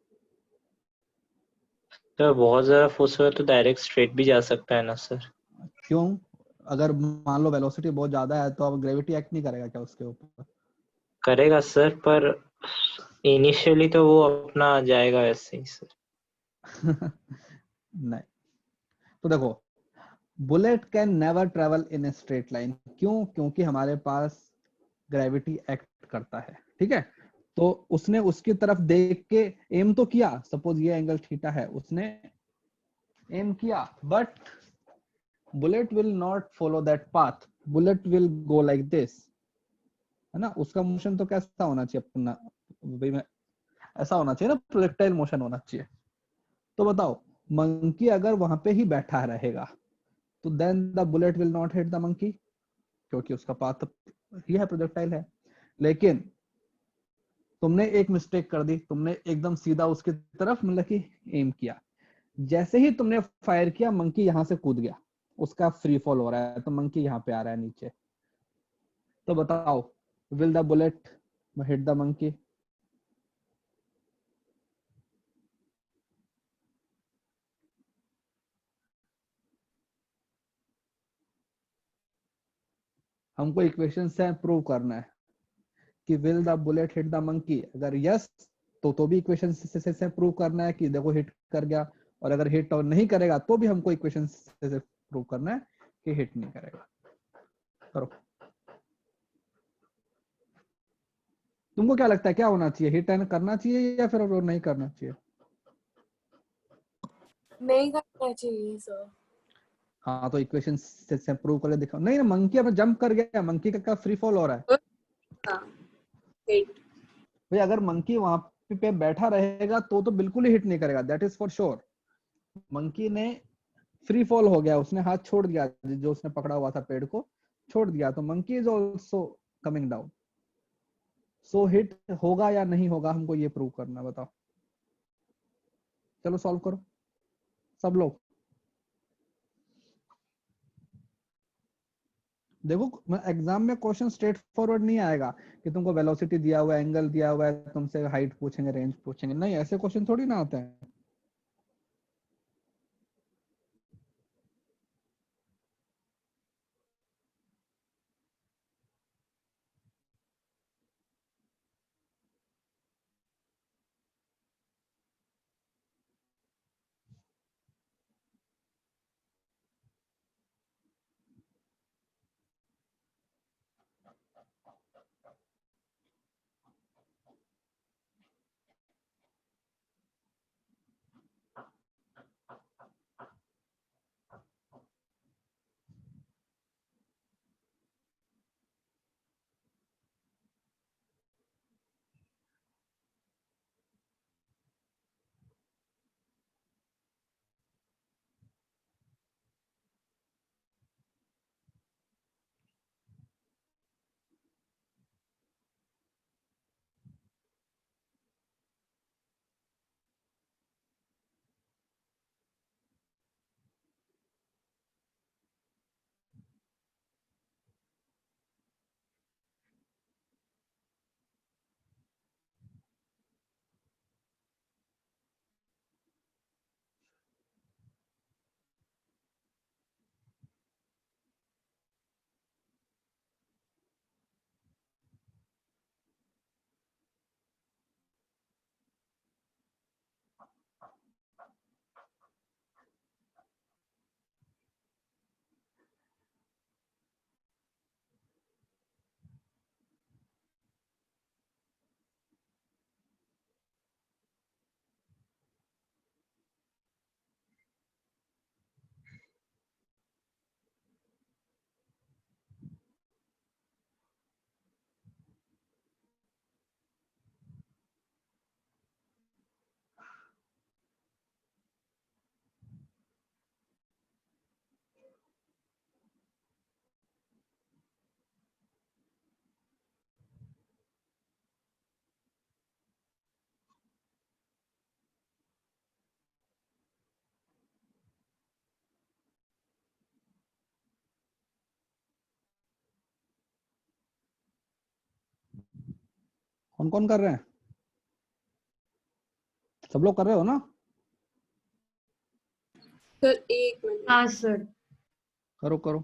तो बहुत ज्यादा फोर्स हो तो डायरेक्ट स्ट्रेट भी जा सकता है ना सर? क्यों? अगर मान लो वेलोसिटी बहुत ज्यादा है, तो अब ग्रेविटी एक्ट नहीं करेगा क्या उसके ऊपर? करेगा सर, पर इनिशियली तो वो अपना जाएगा ऐसे ही सर। नहीं, तो देखो, bullet can never travel in a straight line. क्यों? क्योंकि हमारे पास ग्रेविटी एक्ट करता है। ठीक है, तो उसने उसकी तरफ देख के एम तो किया, सपोज ये एंगल थीटा है, उसने एम किया, but bullet will not follow that path, bullet will go like this, है ना? उसका मोशन तो कैसा होना चाहिए अपना भाई, मैं ऐसा होना चाहिए ना, प्रोजेक्टाइल मोशन होना चाहिए। तो बताओ, मंकी अगर वहां पे ही बैठा रहेगा, तो then the bullet will not hit the monkey, क्योंकि उसका पाथ ही है, प्रोजेक्टाइल है। लेकिन तुमने एक मिस्टेक कर दी, तुमने एकदम सीधा उसकी तरफ मतलब कि एम किया, जैसे ही तुमने फायर किया मंकी यहां से कूद गया, उसका फ्री फॉल हो रहा है, तो मंकी यहाँ पे आ रहा है नीचे। तो बताओ, will the bullet hit the monkey? हमको इक्वेशन से प्रूव करना है कि will the bullet hit the monkey. अगर यस, तो भी इक्वेशन से प्रूव करना है कि देखो हिट कर गया, और अगर हिट और नहीं करेगा तो भी हमको इक्वेशन से प्रूव करना है कि हिट नहीं करेगा। करो। तुमको क्या लगता है, क्या होना चाहिए, हिट एंड करना चाहिए या फिर और नहीं करना चाहिए? नहीं करना चाहिए सर। हाँ, तो इक्वेशन से प्रूव करके दिखाओ। नहीं ना, मंकी अब जंप कर गया, मंकी का फ्री फॉल हो रहा है हाँ, हिट। भाई। अगर मंकी वहां पे बैठा रहेगा तो बिल्कुल ही हिट नहीं करेगा, that is for sure. Monkey ने फ्री फॉल हो गया, उसने हाथ छोड़ दिया, जो उसने पकड़ा हुआ था पेड़ को छोड़ दिया, तो monkey is also coming down. So hit होगा या नहीं होगा, हमको ये प्रूव करना, बताओ। चलो सॉल्व करो सब लोग। देखो, एग्जाम में क्वेश्चन स्ट्रेट फॉरवर्ड नहीं आएगा कि तुमको वेलोसिटी दिया हुआ है, एंगल दिया हुआ है, तुमसे हाइट पूछेंगे, रेंज पूछेंगे, नहीं, ऐसे क्वेश्चन थोड़ी ना आते हैं। कौन कौन कर रहे हैं? सब लोग कर रहे हो ना? सर एक मिनट। हाँ सर। करो करो।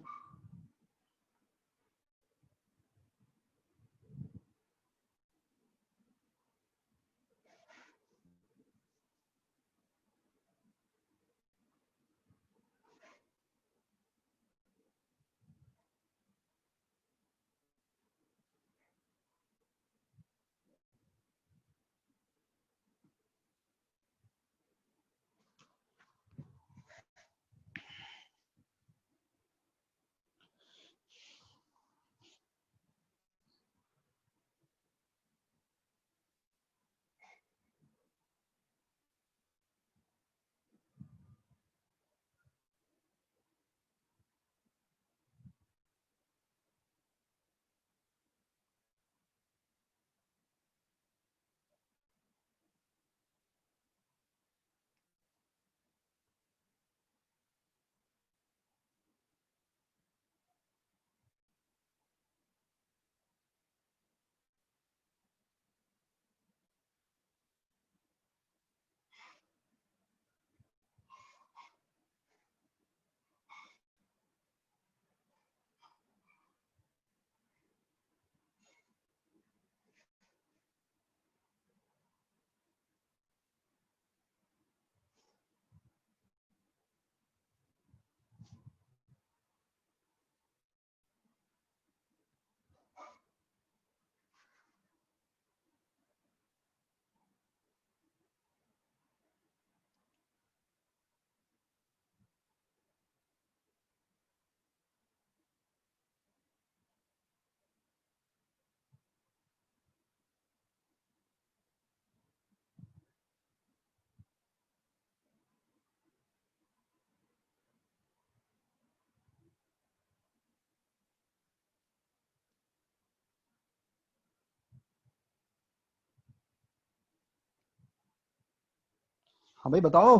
हाँ भाई बताओ।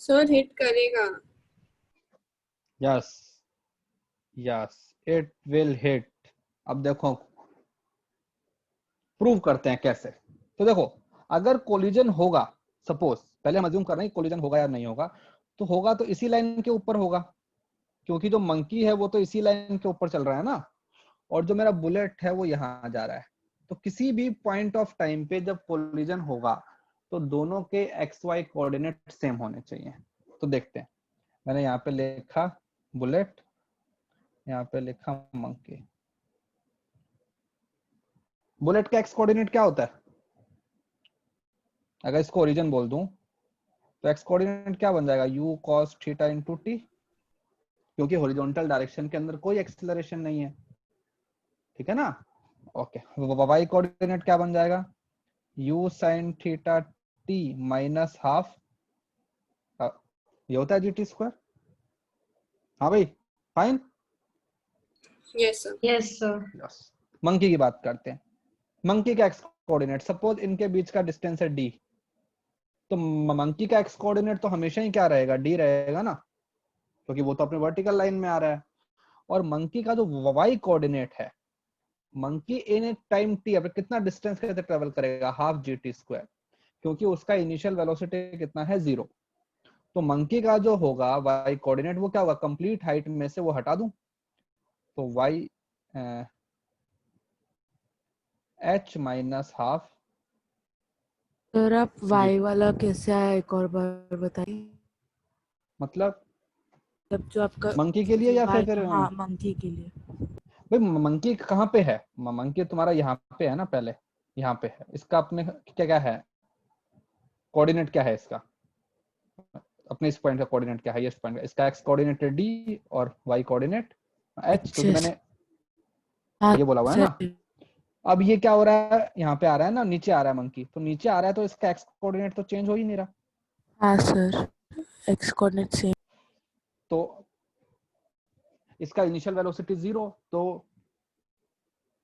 सर हिट करेगा। Yes yes it will hit. अब देखो प्रूव करते हैं कैसे। तो देखो अगर कोलिजन होगा, सपोज पहले हम अज्यूम कर रहे हैं कोलिजन होगा या नहीं होगा, तो होगा तो इसी लाइन के ऊपर होगा, क्योंकि जो मंकी है वो तो इसी लाइन के ऊपर चल रहा है ना, और जो मेरा बुलेट है वो यहाँ जा रहा है। तो किसी भी पॉइंट ऑफ टाइम पे जब कोलिजन होगा तो दोनों के एक्स वाई कोऑर्डिनेट सेम होने चाहिए। तो देखते हैं, मैंने यहाँ पे लिखा बुलेट, यहाँ पे लिखा मंकी। बुलेट का एक्स कोऑर्डिनेट क्या होता है? अगर इसको ओरिजिन बोल दूं तो एक्स कोऑर्डिनेट क्या बन जाएगा? u cos theta into T, क्योंकि हॉरिजॉन्टल डायरेक्शन के अंदर कोई एक्सेलरेशन नहीं है, ठीक है ना। ओके, y कोऑर्डिनेट क्या बन जाएगा? u sin theta T minus half, ये होता है जी टी स्क्वायर। हाँ भाई fine. Yes sir. Yes sir. Yes, monkey की बात करते हैं। मंकी का एक्स कोऑर्डिनेट, सपोज इनके बीच का डिस्टेंस है d, तो मंकी का एक्स कोऑर्डिनेट तो हमेशा ही क्या रहेगा? d रहेगा ना, क्योंकि वो तो अपने वर्टिकल लाइन में आ रहा है। और मंकी का जो y कोऑर्डिनेट है, मंकी इन एक टाइम t अब कितना डिस्टेंस कैसे ट्रेवल करेगा? हाफ जी टी स्क्वायर, क्योंकि उसका इनिशियल वेलोसिटी कितना है? 0। तो मंकी का जो होगा y कोऑर्डिनेट वो क्या होगा? कंप्लीट हाइट में से वो हटा दूं तो y h minus half. Sir आप y वाला कैसे आया एक और बार बताइए। मतलब जब जो आपका मंकी के लिए या y, फिर हाँ मंकी के लिए। भाई मंकी कहाँ पे है? मंकी तुम्हारा यहाँ पे है ना, पहले यहाँ पे है। इसका अपने क्या क्या है कोऑर्डिनेट? क्या है इसका अपने इस पॉइंट का कोऑर्डिनेट? क्या है इस पॉइंट का? इसका एक्स कोऑर्डिनेट है डी और वाई कोऑर्डिनेट एच, क्योंकि अच्छा मैंने हाँ ये बोला हुआ है ना। सर। अब ये क्या हो रहा है? यहाँ पे आ रहा है ना, नीचे आ रहा है मंकी, तो नीचे आ रहा है तो इसका एक्स कोऑर्डिनेट तो चेंज हो ही नहीं रहा। हाँ सर x कोऑर्डिनेट सेम। तो इसका इनिशियल वेलोसिटी 0, तो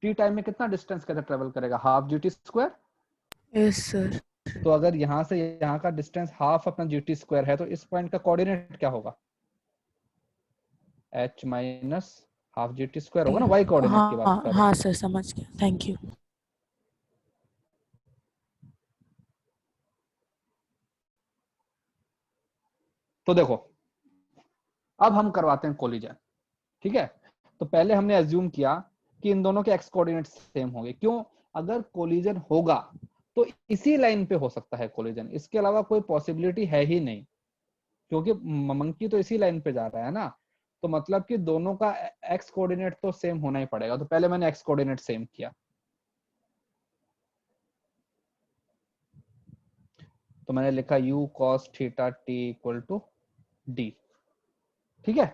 टी टाइम में कितना डिस्टेंस कैसे ट्रेवल करेगा? Half G T square. Yes sir. तो अगर यहाँ से यहाँ का डिस्टेंस हाफ अपना जी टी स्क्वायर है, तो इस पॉइंट का कोऑर्डिनेट क्या होगा? h minus half G T square होगा ना, y कोऑर्डिनेट की बात हाँ कर रहे हाँ हैं। सर समझ गया, थैंक यू। तो देखो अब हम करवाते हैं कोलिजन, ठीक है। तो पहले हमने एज्यूम किया कि इन दोनों के एक्स कोऑर्डिनेट सेम होंगे। क्यों? अगर कोलिजन होगा तो इसी लाइन पे हो सकता है कोलिजन, इसके अलावा कोई पॉसिबिलिटी है ही नहीं, क्योंकि मंकी तो इसी लाइन पे जा रहा है ना। तो मतलब कि दोनों का एक्स कोऑर्डिनेट तो सेम होना ही पड़ेगा। तो पहले मैंने एक्स कोऑर्डिनेट सेम किया, तो मैंने लिखा u cos theta t equal to d, ठीक है।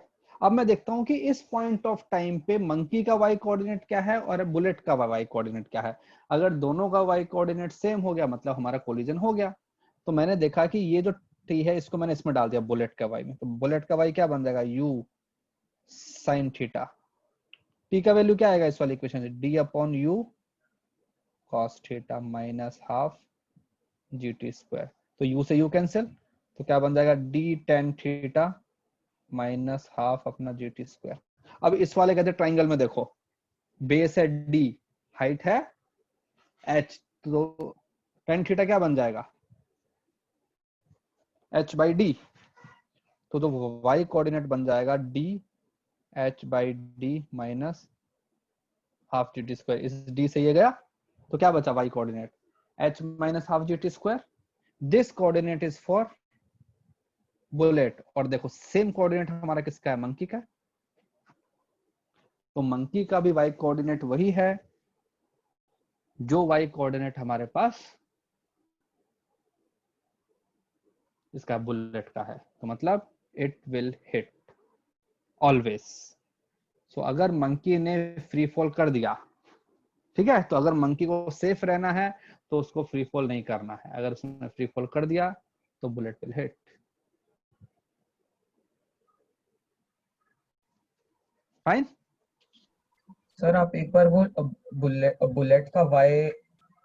अब मैं देखता हूं कि इस पॉइंट ऑफ टाइम पे मंकी का y कोऑर्डिनेट क्या है और बुलेट का y कोऑर्डिनेट क्या है। अगर दोनों का y कोऑर्डिनेट सेम हो गया मतलब हमारा कोलिजन हो गया। तो मैंने देखा कि ये जो t है इसको मैंने इसमें डाल दिया बुलेट का y में, तो बुलेट का y क्या बन जाएगा, u sin थीटा। t का वैल्यू क्या आएगा इस वाली इक्वेशन से, d upon u cos theta minus half gt square. तो u से u कैंसिल, तो क्या बन जाएगा d tan theta minus half अपना gt स्क्वायर। अब इस वाले कहते ट्राइंगल में देखो, बेस है d, हाइट है h, तो tan थीटा क्या बन जाएगा h बाई डी। तो y कोऑर्डिनेट बन जाएगा d h by D minus half gt square. इस d से ये गया तो क्या बचा y coordinate h minus half gt square. This coordinate is for bullet. और देखो सेम कोऑर्डिनेट हमारा किसका है, मंकी का। तो मंकी का भी y कोऑर्डिनेट वही है जो y कोऑर्डिनेट हमारे पास इसका बुलेट का है। तो मतलब इट विल हिट ऑलवेज। सो अगर मंकी ने फ्री फॉल कर दिया, ठीक है, तो अगर मंकी को सेफ रहना है तो उसको फ्री फॉल नहीं करना है। अगर उसने फ्री फॉल कर दिया तो bullet will hit. Fine. Sir आप एक बार वो बुलेट का y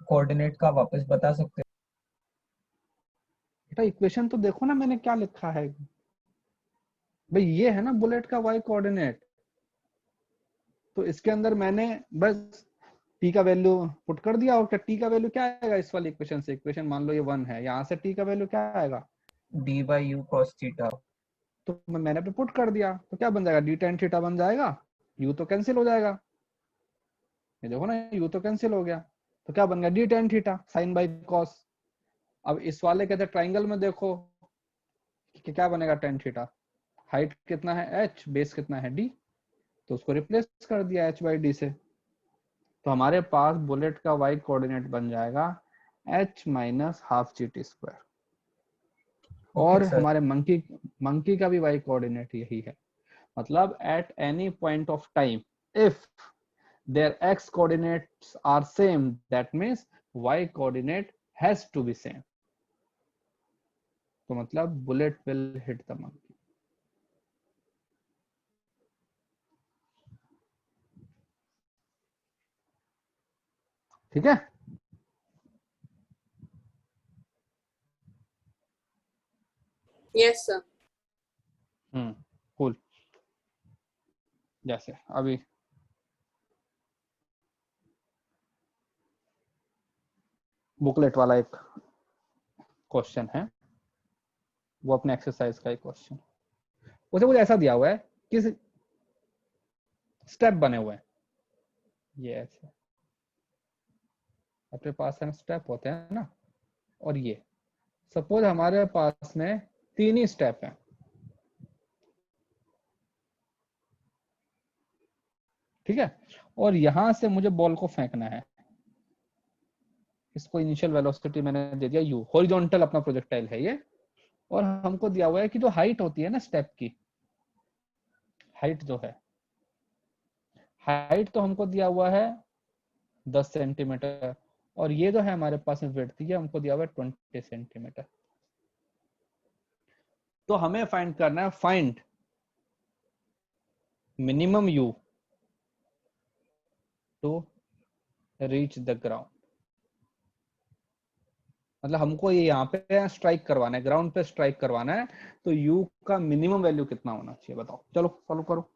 कोऑर्डिनेट का वापस बता सकते हैं? बेटा इक्वेशन तो देखो ना मैंने क्या लिखा है भाई, ये है ना बुलेट का y कोऑर्डिनेट। तो इसके अंदर मैंने बस t का वैल्यू पुट कर दिया। और t का वैल्यू क्या आएगा इस वाली इक्वेशन से, इक्वेशन मान लो ये 1 है, यहाँ से t का वैल्यू क्या आएगा, dy u cos थीटा। तो मैंने पे पुट कर दिया तो क्या बन जाएगा, d tan थीटा बन जाएगा। u तो कैंसिल हो जाएगा, ये देखो ना u तो कैंसिल हो गया। तो क्या बन गया d tan theta sine by cos. अब इस वाले कहते ट्राइंगल में देखो कि क्या बनेगा tan थीटा, हाइट कितना है h, बेस कितना है d, तो उसको रिप्लेस कर दिया h बाई डी से। तो हमारे पास बुलेट का y कोऑर्डिनेट बन जाएगा h minus half G T square. और सर हमारे मंकी का भी y कोऑर्डिनेट यही है। मतलब at any point of time if their x coordinates are same, that means y coordinate has to be same. तो मतलब bullet will hit the monkey. ठीक है। Yes, sir. कूल। जैसे अभी बुकलेट वाला एक क्वेश्चन है, वो अपने एक्सरसाइज का एक क्वेश्चन, उसे मुझे ऐसा दिया हुआ है कि स्टेप बने हुए हैं, ये ऐसे अपने पास है स्टेप होते हैं ना, और ये सपोज हमारे पास में 3 ही स्टेप हैं, ठीक है। और यहां से मुझे बॉल को फेंकना है, इसको इनिशियल वेलोसिटी मैंने दे दिया u, हॉरिजॉन्टल अपना प्रोजेक्टाइल है ये। और हमको दिया हुआ है कि जो हाइट होती है ना स्टेप की, हाइट जो है, हाइट तो हमको दिया हुआ है 10 सेंटीमीटर, और ये जो है हमारे पास में विड्थ, ये हमको दिया हुआ है 20 सेंटीमीटर। तो हमें फाइंड करना है, find minimum u to reach the ground. मतलब हमको ये यहाँ पे स्ट्राइक करवाना है, ग्राउंड पे स्ट्राइक करवाना है। तो u का मिनिमम वैल्यू कितना होना चाहिए बताओ, चलो सॉल्व करो।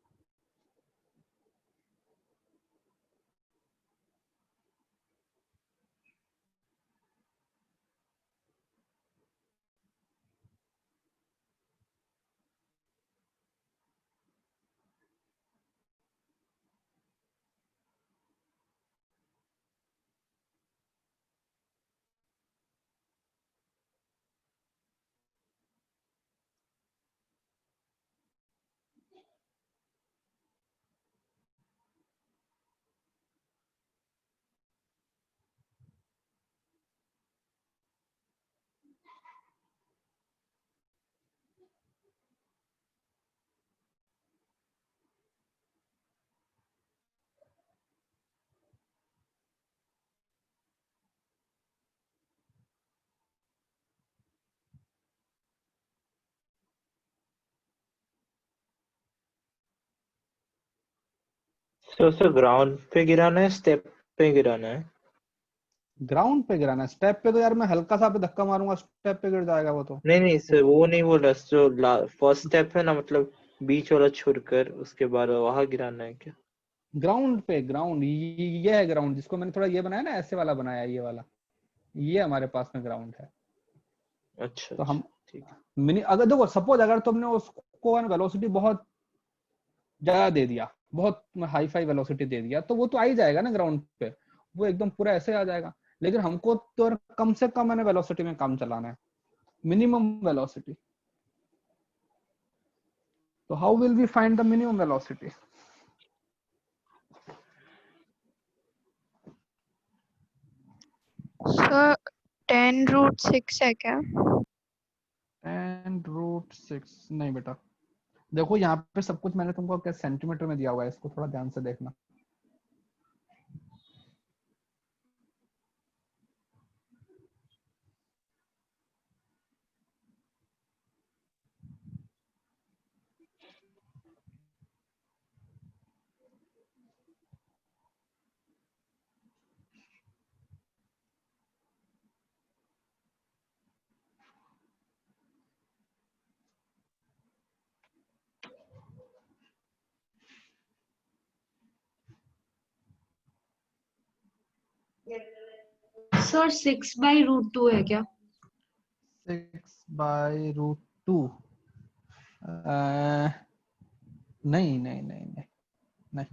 तो सर ग्राउंड पे गिराना है, स्टेप पे गिराना है? ग्राउंड पे गिराना है। स्टेप पे तो यार मैं हल्का सा पे धक्का मारूंगा, स्टेप पे गिर जाएगा वो तो। नहीं नहीं सर, वो नहीं बोल रहा, जो फर्स्ट स्टेप है ना, मतलब बीच वाला छोड़कर उसके बाद वहां गिराना है क्या? ग्राउंड पे, ग्राउंड ये है ग्राउंड, जिसको मैंने थोड़ा ये बनाया ना, ऐसे वाला बनाया, ये वाला, ये हमारे पास में ग्राउंड है। अच्छा तो हम अच्छा ठीक है। मिनी, अगर देखो सपोज अगर तुमने उसको वेलोसिटी बहुत ज्यादा दे दिया, बहुत हाई फाई वेलोसिटी दे दिया, तो वो तो आ ही जाएगा ना ग्राउंड पे, वो एकदम पूरा ऐसे आ जाएगा। लेकिन हमको तो कम से कम मैंने वेलोसिटी में काम चलाना है, मिनिमम वेलोसिटी। तो how will we find the minimum velocity? Sir 10√6 है क्या? 10√6 नहीं बेटा, देखो यहाँ पे सब कुछ मैंने तुमको क्या सेंटीमीटर में दिया हुआ है, इसको थोड़ा ध्यान से देखना। सर 6/√2 है क्या? 6/√2 नहीं नहीं नहीं नहीं नहीं।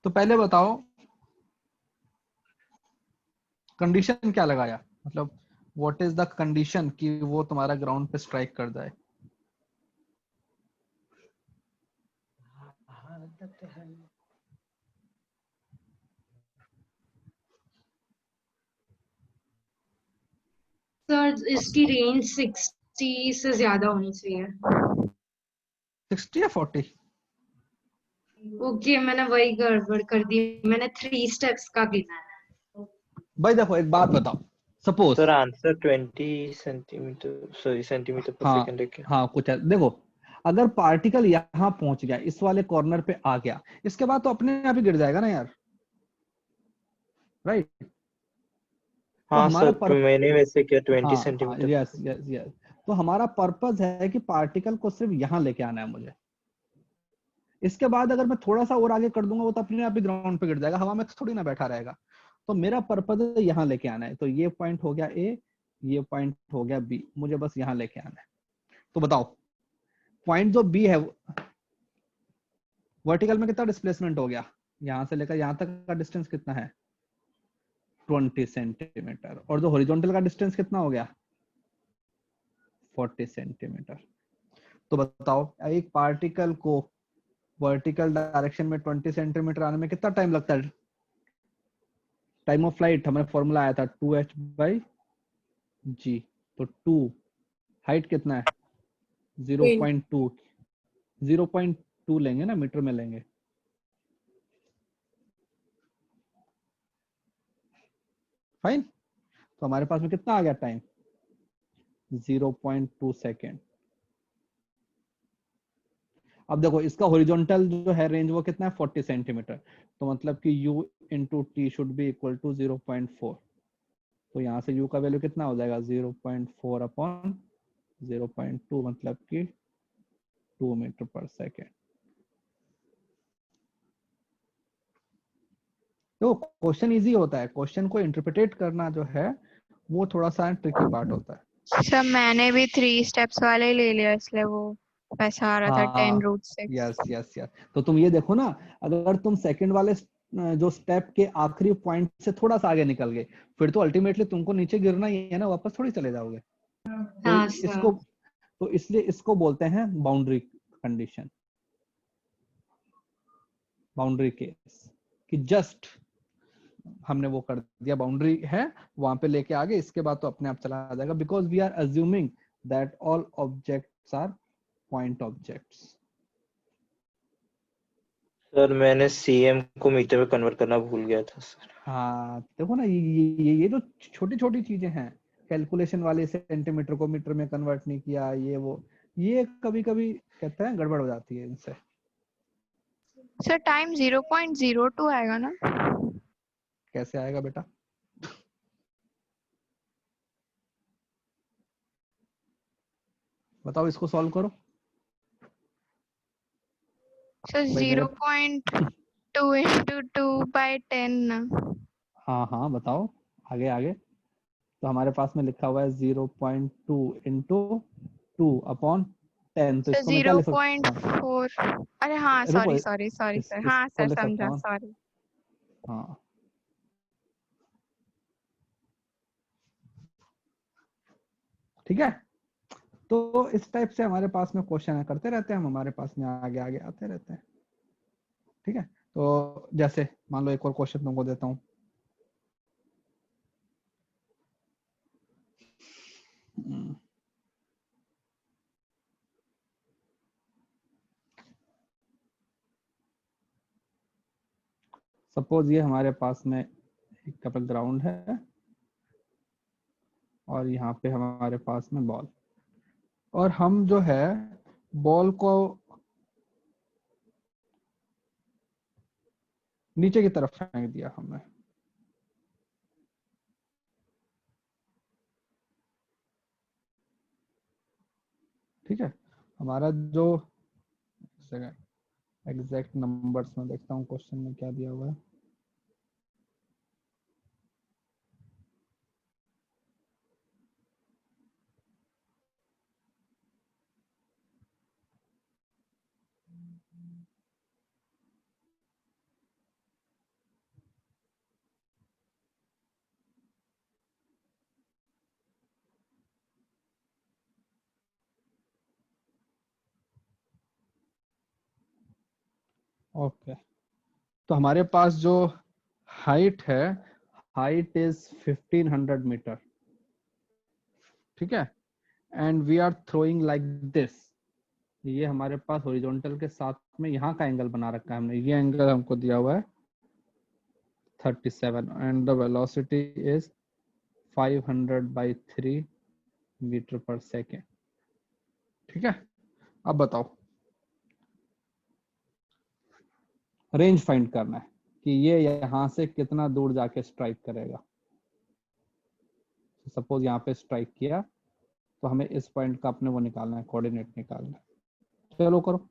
तो पहले बताओ कंडीशन क्या लगाया, मतलब व्हाट इज द कंडीशन कि वो तुम्हारा ग्राउंड पे स्ट्राइक कर जाए? सर इसकी रेंज 60 से ज्यादा होनी चाहिए। 60 या 40? ओके, मैंने वही गड़बड़ कर दी, मैंने 3 स्टेप्स का गिना है। भाई देखो एक बात बताओ, suppose, sir answer 20 centimetre, sorry centimetre पर हाँ सेकंड है क्या? हाँ कुछ है, देखो अगर पार्टिकल यहाँ पहुंच गया, इस वाले कॉर्नर पे आ गया, इसके बाद तो अपने आप ही गिर जाएगा ना यार, राइट? तो हाँ हमारा सर, मैंने वैसे किया 20 हाँ हाँ, सेंटीमीटर यस पर। Yes yes. तो हमारा पर्पस है कि पार्टिकल को सिर्फ यहाँ लेके आना है मुझे। इसके बाद अगर मैं थोड़ा सा और आगे कर दूंगा, वो तो अपने आप ही ग्राउंड पे गिर जाएगा, हवा में थोड़ी ना बैठा रहेगा। तो मेरा पर्पस है यहाँ लेके आना है। तो ये पॉइंट हो गया ए, ये पॉइंट हो गया बी, मुझे बस यहाँ लेके आना है। तो बताओ पॉइंट जो बी है, वर्टिकल में कितना डिस्प्लेसमेंट हो गया, यहाँ से लेकर यहाँ तक का डिस्टेंस कितना है? 20 सेंटीमीटर। और जो हॉरिजॉन्टल का डिस्टेंस कितना हो गया? 40 सेंटीमीटर। तो बताओ एक पार्टिकल को वर्टिकल डायरेक्शन में 20 सेंटीमीटर आने में कितना टाइम लगता है? टाइम ऑफ फ्लाइट हमारा फॉर्मूला आया था 2h/g। तो 2, हाइट कितना है? 0.2, 0.2 लेंगे ना, मीटर में लेंगे। फाइन। तो हमारे पास में कितना आ गया टाइम? 0.2 सेकेंड। अब देखो इसका हॉरिजॉन्टल जो है रेंज वो कितना है? 40 सेंटीमीटर। तो मतलब कि u into t should be equal to 0.4। तो यहाँ से u का वैल्यू कितना हो जाएगा? 0.4 अपॉन 0.2, मतलब कि 2 मीटर पर सेकेंड। तो क्वेश्चन इजी होता है, क्वेश्चन को इंटरप्रेट करना जो है वो थोड़ा सा ट्रिकी पार्ट होता है। सर मैंने भी 3 स्टेप्स वाले ही ले लिया, इसलिए वो वैसा आ रहा था हाँ 10√6। Yes yes yes. तो तुम ये देखो ना, अगर तुम सेकंड वाले जो स्टेप के आखिरी पॉइंट से थोड़ा सा आगे निकल गए, फिर तो अल्टीमेटली तुमको नीचे गिरना ही है ना, वापस थोड़ी चले जाओगे। तो हाँ इसको, सर। तो इसलिए इसको बोलते हैं बाउंड्री कंडीशन, बाउंड्री केस, कि जस्ट हमने वो कर दिया, बाउंड्री है वहां पे लेके आगे, इसके बाद तो अपने आप चला जाएगा, because we are assuming that all objects are point objects. Sir मैंने सीएम को मीटर में कन्वर्ट करना भूल गया था सर। हाँ देखो ना, ये जो छोटी छोटी चीजें हैं, कैलकुलेशन वाले सेंटीमीटर को मीटर में कन्वर्ट नहीं किया, ये कभी कभी कहते हैं गड़बड़ हो जाती है इनसे। सर टाइम 0.02 आएगा ना? कैसे आएगा बेटा? बताओ, इसको सॉल्व करो। सर भाई मेरे 0.2 into 2/10 ना? हाँ बताओ, आगे आगे। तो हमारे पास में लिखा हुआ है 0.2 इंटू 2/10, तो सर इसको मैं क्या लिख सकता हूँ? 0.4। अरे हाँ, रुको, सॉरी सर, इसको हाँ सर लिख सकता समझा, हूँ। सॉरी। हाँ, ठीक है। तो इस टाइप से हमारे पास में क्वेश्चन करते रहते हैं हम, हमारे पास में आगे आगे आते रहते हैं। ठीक है, तो जैसे मान लो एक और क्वेश्चन तुमको देता हूँ। सपोज ये हमारे पास में एक कपल ग्राउंड है और यहाँ पे हमारे पास में बॉल, और हम जो है बॉल को नीचे की तरफ फेंक दिया हमने। ठीक है, हमारा जो एग्जैक्ट नंबर्स में देखता हूँ क्वेश्चन में क्या दिया हुआ है। ओके, तो हमारे पास जो हाइट है, हाइट इज 1500 मीटर। ठीक है, and we are throwing like this. ये हमारे पास हॉरिजॉन्टल के साथ में यहाँ का एंगल बना रखा है हमने, ये एंगल हमको दिया हुआ है 37 and the velocity is 500/3 metre per second. ठीक है, अब बताओ, रेंज फाइंड करना है कि ये यहाँ से कितना दूर जाके स्ट्राइक करेगा। सपोज यहाँ पे स्ट्राइक किया, तो हमें इस पॉइंट का अपने वो निकालना है, कोऑर्डिनेट निकालना है। चलो करो।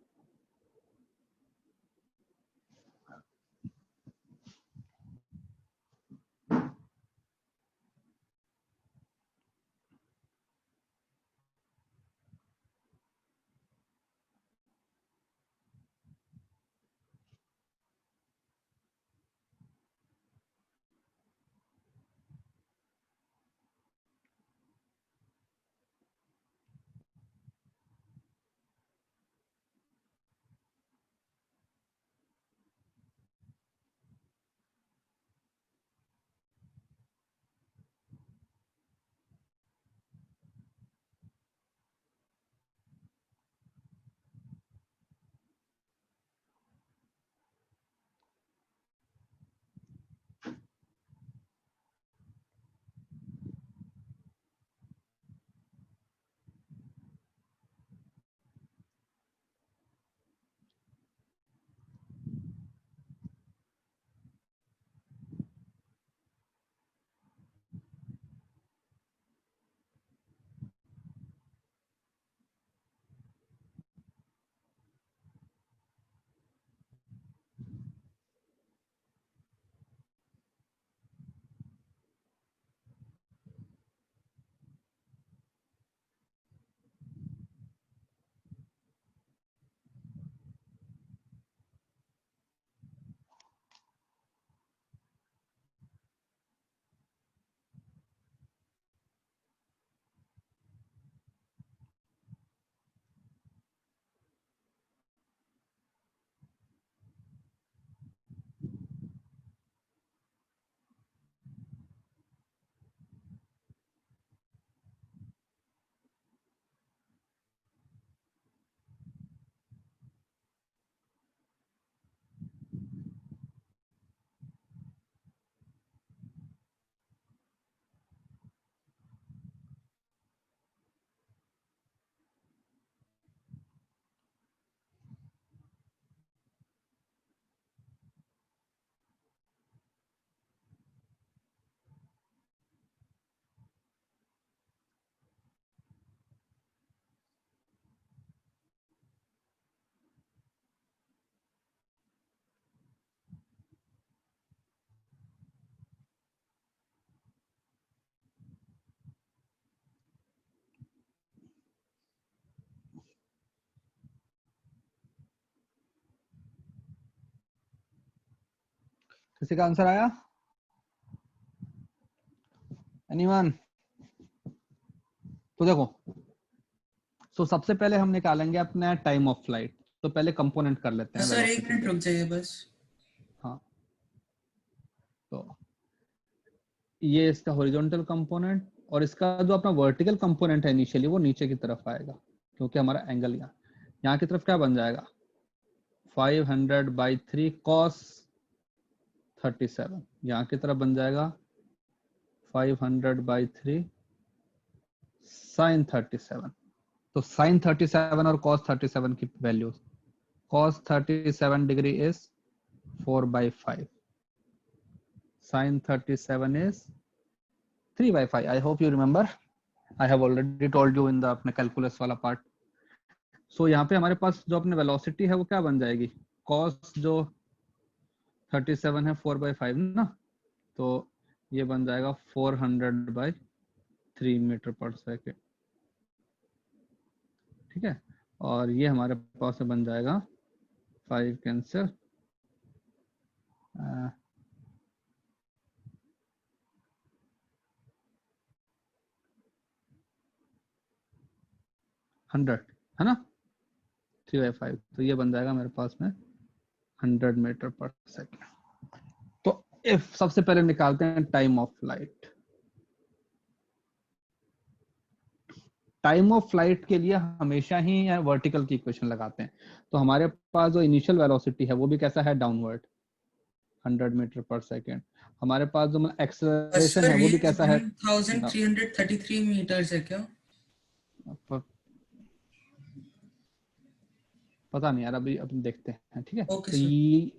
किसी का आंसर आया? एनीवन? तो देखो, तो सबसे पहले हम निकालेंगे अपना टाइम ऑफ फ्लाइट। तो पहले कंपोनेंट कर लेते हैं सर एक वेलोसिटी मिनट के। रुक जाइए बस। हाँ, तो ये इसका हॉरिजॉन्टल कंपोनेंट, और इसका जो अपना वर्टिकल कंपोनेंट है इनिशियली वो नीचे की तरफ आएगा, क्योंकि हमारा एंगल यहाँ की तरफ क्या बन जाएगा, 500/3 cos 37। यहाँ की तरफ बन जाएगा 500/3 sin 37। तो sin 37 और cos 37 की values, cos 37 degree is 4/5, sin 37 is 3/5। I hope you remember. I have already told you in the अपने कैलकुलस वाला पार्ट। सो यहाँ पे हमारे पास जो अपने वेलोसिटी है वो क्या बन जाएगी, cos जो 37 है 4/5 ना, तो ये बन जाएगा 400/3 मीटर पर सेकेंड। ठीक है, और ये हमारे पास में बन जाएगा 5 कैंसिल 100 है ना, 3/5। तो ये बन जाएगा मेरे पास में 100 मीटर पर सेकेंड। तो इफ सबसे पहले निकालते हैं time of flight. Time of flight के लिए हमेशा ही वर्टिकल की इक्वेशन लगाते हैं। तो हमारे पास जो इनिशियल वेलोसिटी है वो भी कैसा है, डाउनवर्ड 100 मीटर पर सेकेंड। हमारे पास जो एक्सेलरेशन है वो भी कैसा है, 1333 मीटर्स है क्या? पता नहीं यार, अभी देखते हैं। ठीक है, ओके तो सर।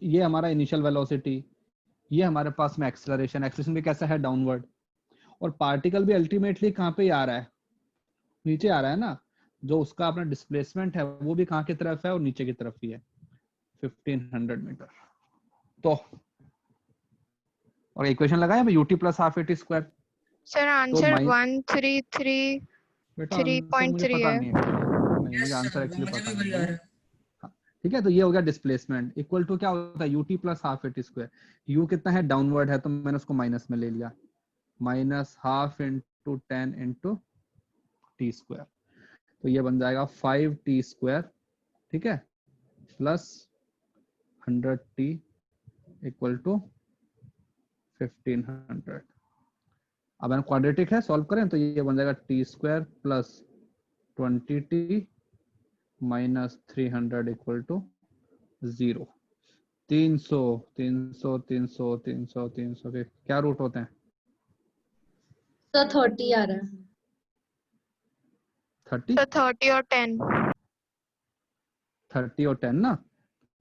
ये हमारा इनिशियल वेलोसिटी, ये हमारे पास में एक्सेलरेशन भी कैसा है, डाउनवर्ड। और पार्टिकल भी अल्टीमेटली कहाँ पे आ रहा है, नीचे आ रहा है ना। जो उसका अपना डिस्प्लेसमेंट है वो भी कहाँ की तरफ है, और नीचे की तरफ ही है 1500 मीटर। तो और इक्वेशन लगाए ut plus half eighty square. Sir answer 133 बेटा आंसर मुझे 3.3 पता है। नहीं एक्चुअली, नहीं मुझे यस आंसर सर, एक्चुअली मुझे पता भी वही आ नहीं रहा है। है। हाँ, ठीक है, तो ये हो गया डिस्प्लेसमेंट इक्वल टू क्या होता है, ut plus half eighty square. You कितना है, डाउनवर्ड है, तो मैंने उसको माइनस में ले लिया, minus half into 10 into T square. तो ये बन जाएगा 5t स्क्वायर, ठीक है, प्लस 100t इक्वल टू 1500। अब हम क्वाड्रेटिक है, सॉल्व करें तो ये बन जाएगा t square plus 20t minus 300 equal to 0। 300 300 300 300 300 के क्या रूट होते हैं, सर 30 आ रहा है। 30 तो 30 और 10। 30 और 10 ना,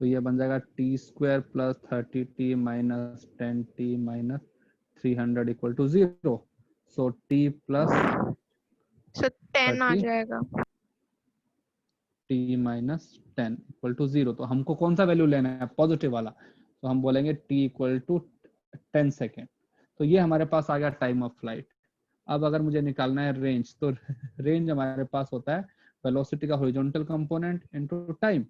तो ये बन जाएगा t square plus 30t minus 10t minus 300 equal to 0। So t plus सो 10 आ 30 जाएगा। t minus 10 equal to 0। तो हमको कौन सा वैल्यू लेना है, पॉजिटिव वाला, तो हम बोलेंगे t इक्वल टू 10 सेकेंड। तो ये हमारे पास आ गया टाइम ऑफ फ्लाइट। अब अगर मुझे निकालना है रेंज, तो रेंज हमारे पास होता है वेलोसिटी का horizontal component into time.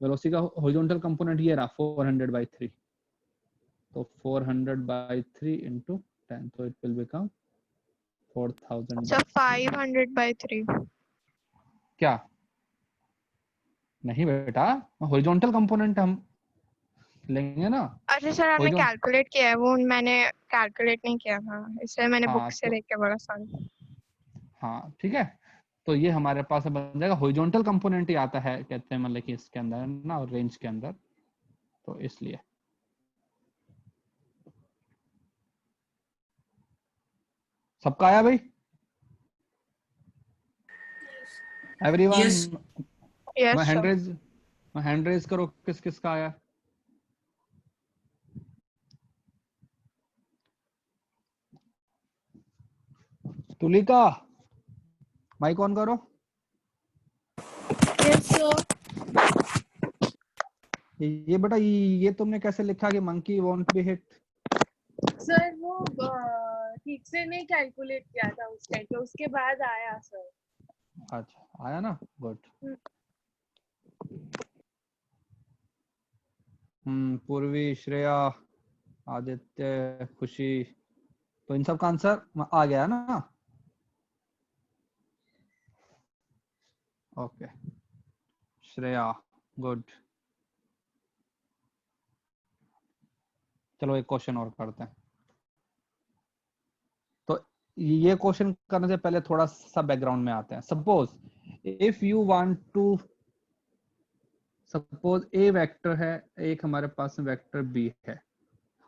Velocity का हॉरिजॉन्टल कंपोनेंट ये रहा 400/3, तो 400/3 इंटू 10, तो इट विल बिकम 4000। सो 500/3। क्या नहीं बेटा, हॉरिजॉन्टल कंपोनेंट हम लेंगे ना। अच्छा सर, आपने हॉरिजॉन कैलकुलेट किया है, वो मैंने कैलकुलेट नहीं किया था, इसलिए मैंने हाँ बुक से तो देख के बोला, सॉरी। हाँ ठीक है, तो ये हमारे पास बन जाएगा हॉरिजॉन्टल कंपोनेंट ही आता है, कहते हैं मतलब कि इसके अंदर ना, और रेंज के अंदर, तो इसलिए। सबका आया भाई, everyone? Yes yes sir. Hand raise करो, किस किस का आया। तुलिका माइक ऑन करो। Yes sir. ये बेटा ये तुमने कैसे लिखा कि monkey won't be hit? Sir वो ठीक से नहीं कैलकुलेट किया था उस टाइम, तो उसके बाद आया सर। अच्छा आया ना, गुड। पूर्वी, श्रेया, आदित्य, खुशी, तो इन सब का आंसर आ गया ना? Okay, Shreya, good. चलो एक क्वेश्चन और करते हैं। तो ये क्वेश्चन करने से पहले थोड़ा सा बैकग्राउंड में आते हैं। Suppose if you want to, suppose a vector है, एक हमारे पास में वेक्टर बी है,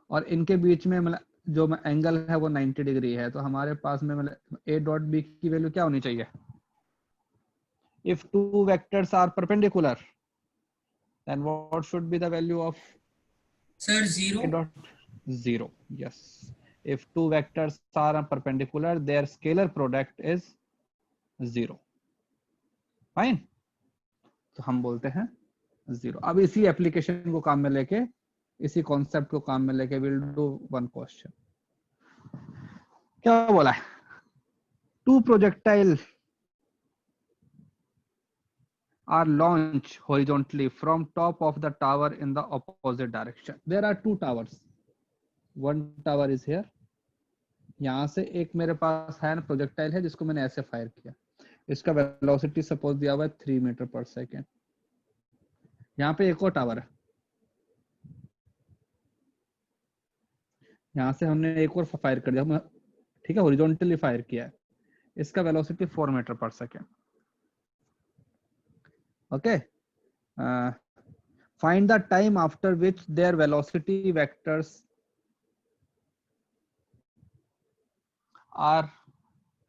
और इनके बीच में मतलब जो एंगल है वो 90 डिग्री है, तो हमारे पास में मतलब ए डॉट बी की वैल्यू क्या होनी चाहिए? If two vectors are perpendicular then what should be the value of Sir, a 0. dot? 0. Yes, if two vectors are perpendicular their scalar product is 0. Fine, तो हम बोलते हैं 0। अब इसी एप्लीकेशन को काम में लेके, इसी कॉन्सेप्ट को काम में लेके विल डू वन क्वेश्चन। क्या बोला है? Two projectile are launched horizontally from top of the tower in the opposite direction. There are two towers. One tower is here. यहाँ से एक मेरे पास है ना प्रोजेक्टाइल है जिसको मैंने ऐसे फायर किया। इसका वेलोसिटी सपोज दिया हुआ है 3 मीटर पर सेकेंड। यहाँ पे एक और टावर है, यहाँ से हमने एक और फायर कर दिया, ठीक है, हॉरिजॉन्टली फायर किया है। इसका velocity 4 metre per second. Okay, find the time after which their velocity vectors are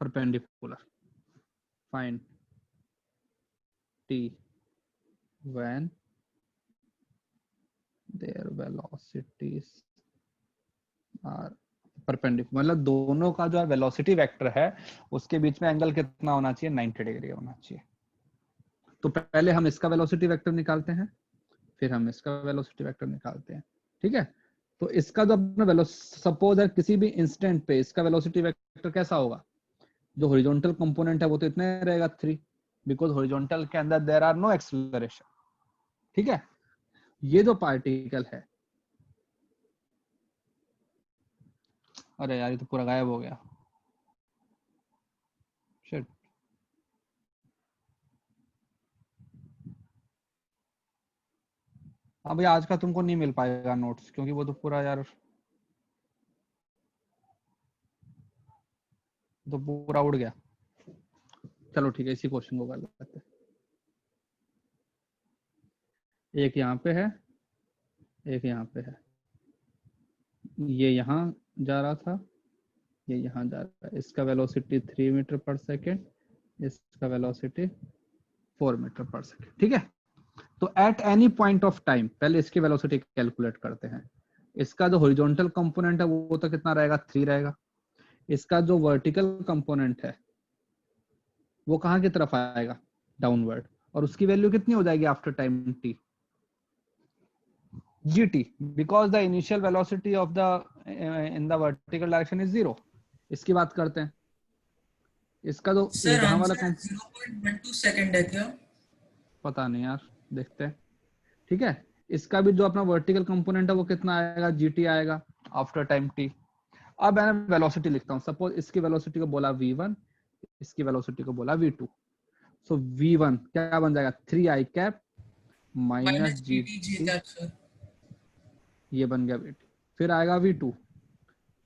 perpendicular. Find t when their velocities are perpendicular, मतलब दोनों का जो वेलोसिटी वेक्टर है उसके बीच में एंगल कितना होना चाहिए? 90 डिग्री होना चाहिए। तो पहले हम इसका वेलोसिटी वेक्टर निकालते हैं, फिर हम इसका वेलोसिटी वेक्टर निकालते हैं, ठीक है। तो इसका जो अपना सपोज है किसी भी इंस्टेंट पे इसका वेलोसिटी वेक्टर कैसा होगा? जो हॉरिजॉन्टल कंपोनेंट है वो तो इतना रहेगा 3, बिकॉज हॉरिजॉन्टल के अंदर देयर आर नो एक्सेलरेशन, ठीक है। ये जो पार्टिकल है, अरे यार ये तो पूरा गायब हो गया, शिट। हाँ भैया, आज का तुमको नहीं मिल पाएगा नोट्स, क्योंकि वो तो पूरा यार तो पूरा उड़ गया। चलो ठीक है, इसी क्वेश्चन को कर लेते हैं। एक यहाँ पे है, एक यहाँ पे है, ये यहाँ जा रहा था, ये यहाँ जा रहा है। इसका वेलोसिटी 3 मीटर पर सेकेंड, इसका वेलोसिटी 4 मीटर पर सेकेंड, ठीक है। तो at any point of time पहले इसकी वेलोसिटी कैलकुलेट करते हैं। इसका जो हॉरिजॉन्टल कंपोनेंट है वो तो कितना रहेगा? 3 रहेगा। इसका जो वर्टिकल कंपोनेंट है वो कहाँ की तरफ आएगा? डाउनवर्ड। और उसकी वैल्यू कितनी हो जाएगी after time t? gt, because the initial velocity of the in the vertical direction is 0। इसकी बात करते हैं। इसका जो सर यहाँ वाला 0.12 सेकंड है क्या? पता नहीं यार, देखते हैं, ठीक है। इसका भी जो अपना वर्टिकल कंपोनेंट है वो कितना आएगा? gt आएगा आफ्टर टाइम t। अब मैं वेलोसिटी लिखता हूँ। सपोज इसकी वेलोसिटी को बोला v1, इसकी वेलोसिटी को बोला v2। सो v1 क्या बन जाएगा? 3i कैप माइनस gt, ये बन गया v2। फिर आएगा v2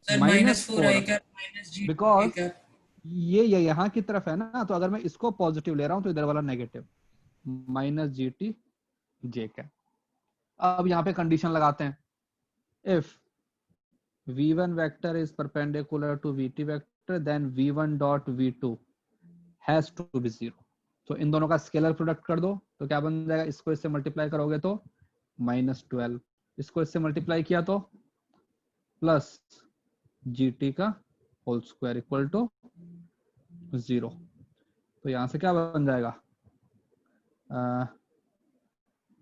minus 4i cap minus gt, because ये यहाँ की तरफ है ना, तो अगर मैं इसको पॉजिटिव ले रहा हूँ तो इधर वाला negative, minus gt j cap. अब यहाँ पे कंडीशन लगाते हैं, if v1 vector is perpendicular to vt vector then v1 dot v2 has to be 0। तो इन दोनों का स्केलर प्रोडक्ट कर दो तो क्या बन जाएगा? इसको इससे मल्टीप्लाई करोगे तो -12, इसको इससे मल्टीप्लाई किया तो प्लस gt का होल स्क्वायर इक्वल टू 0। तो यहां से क्या बन जाएगा?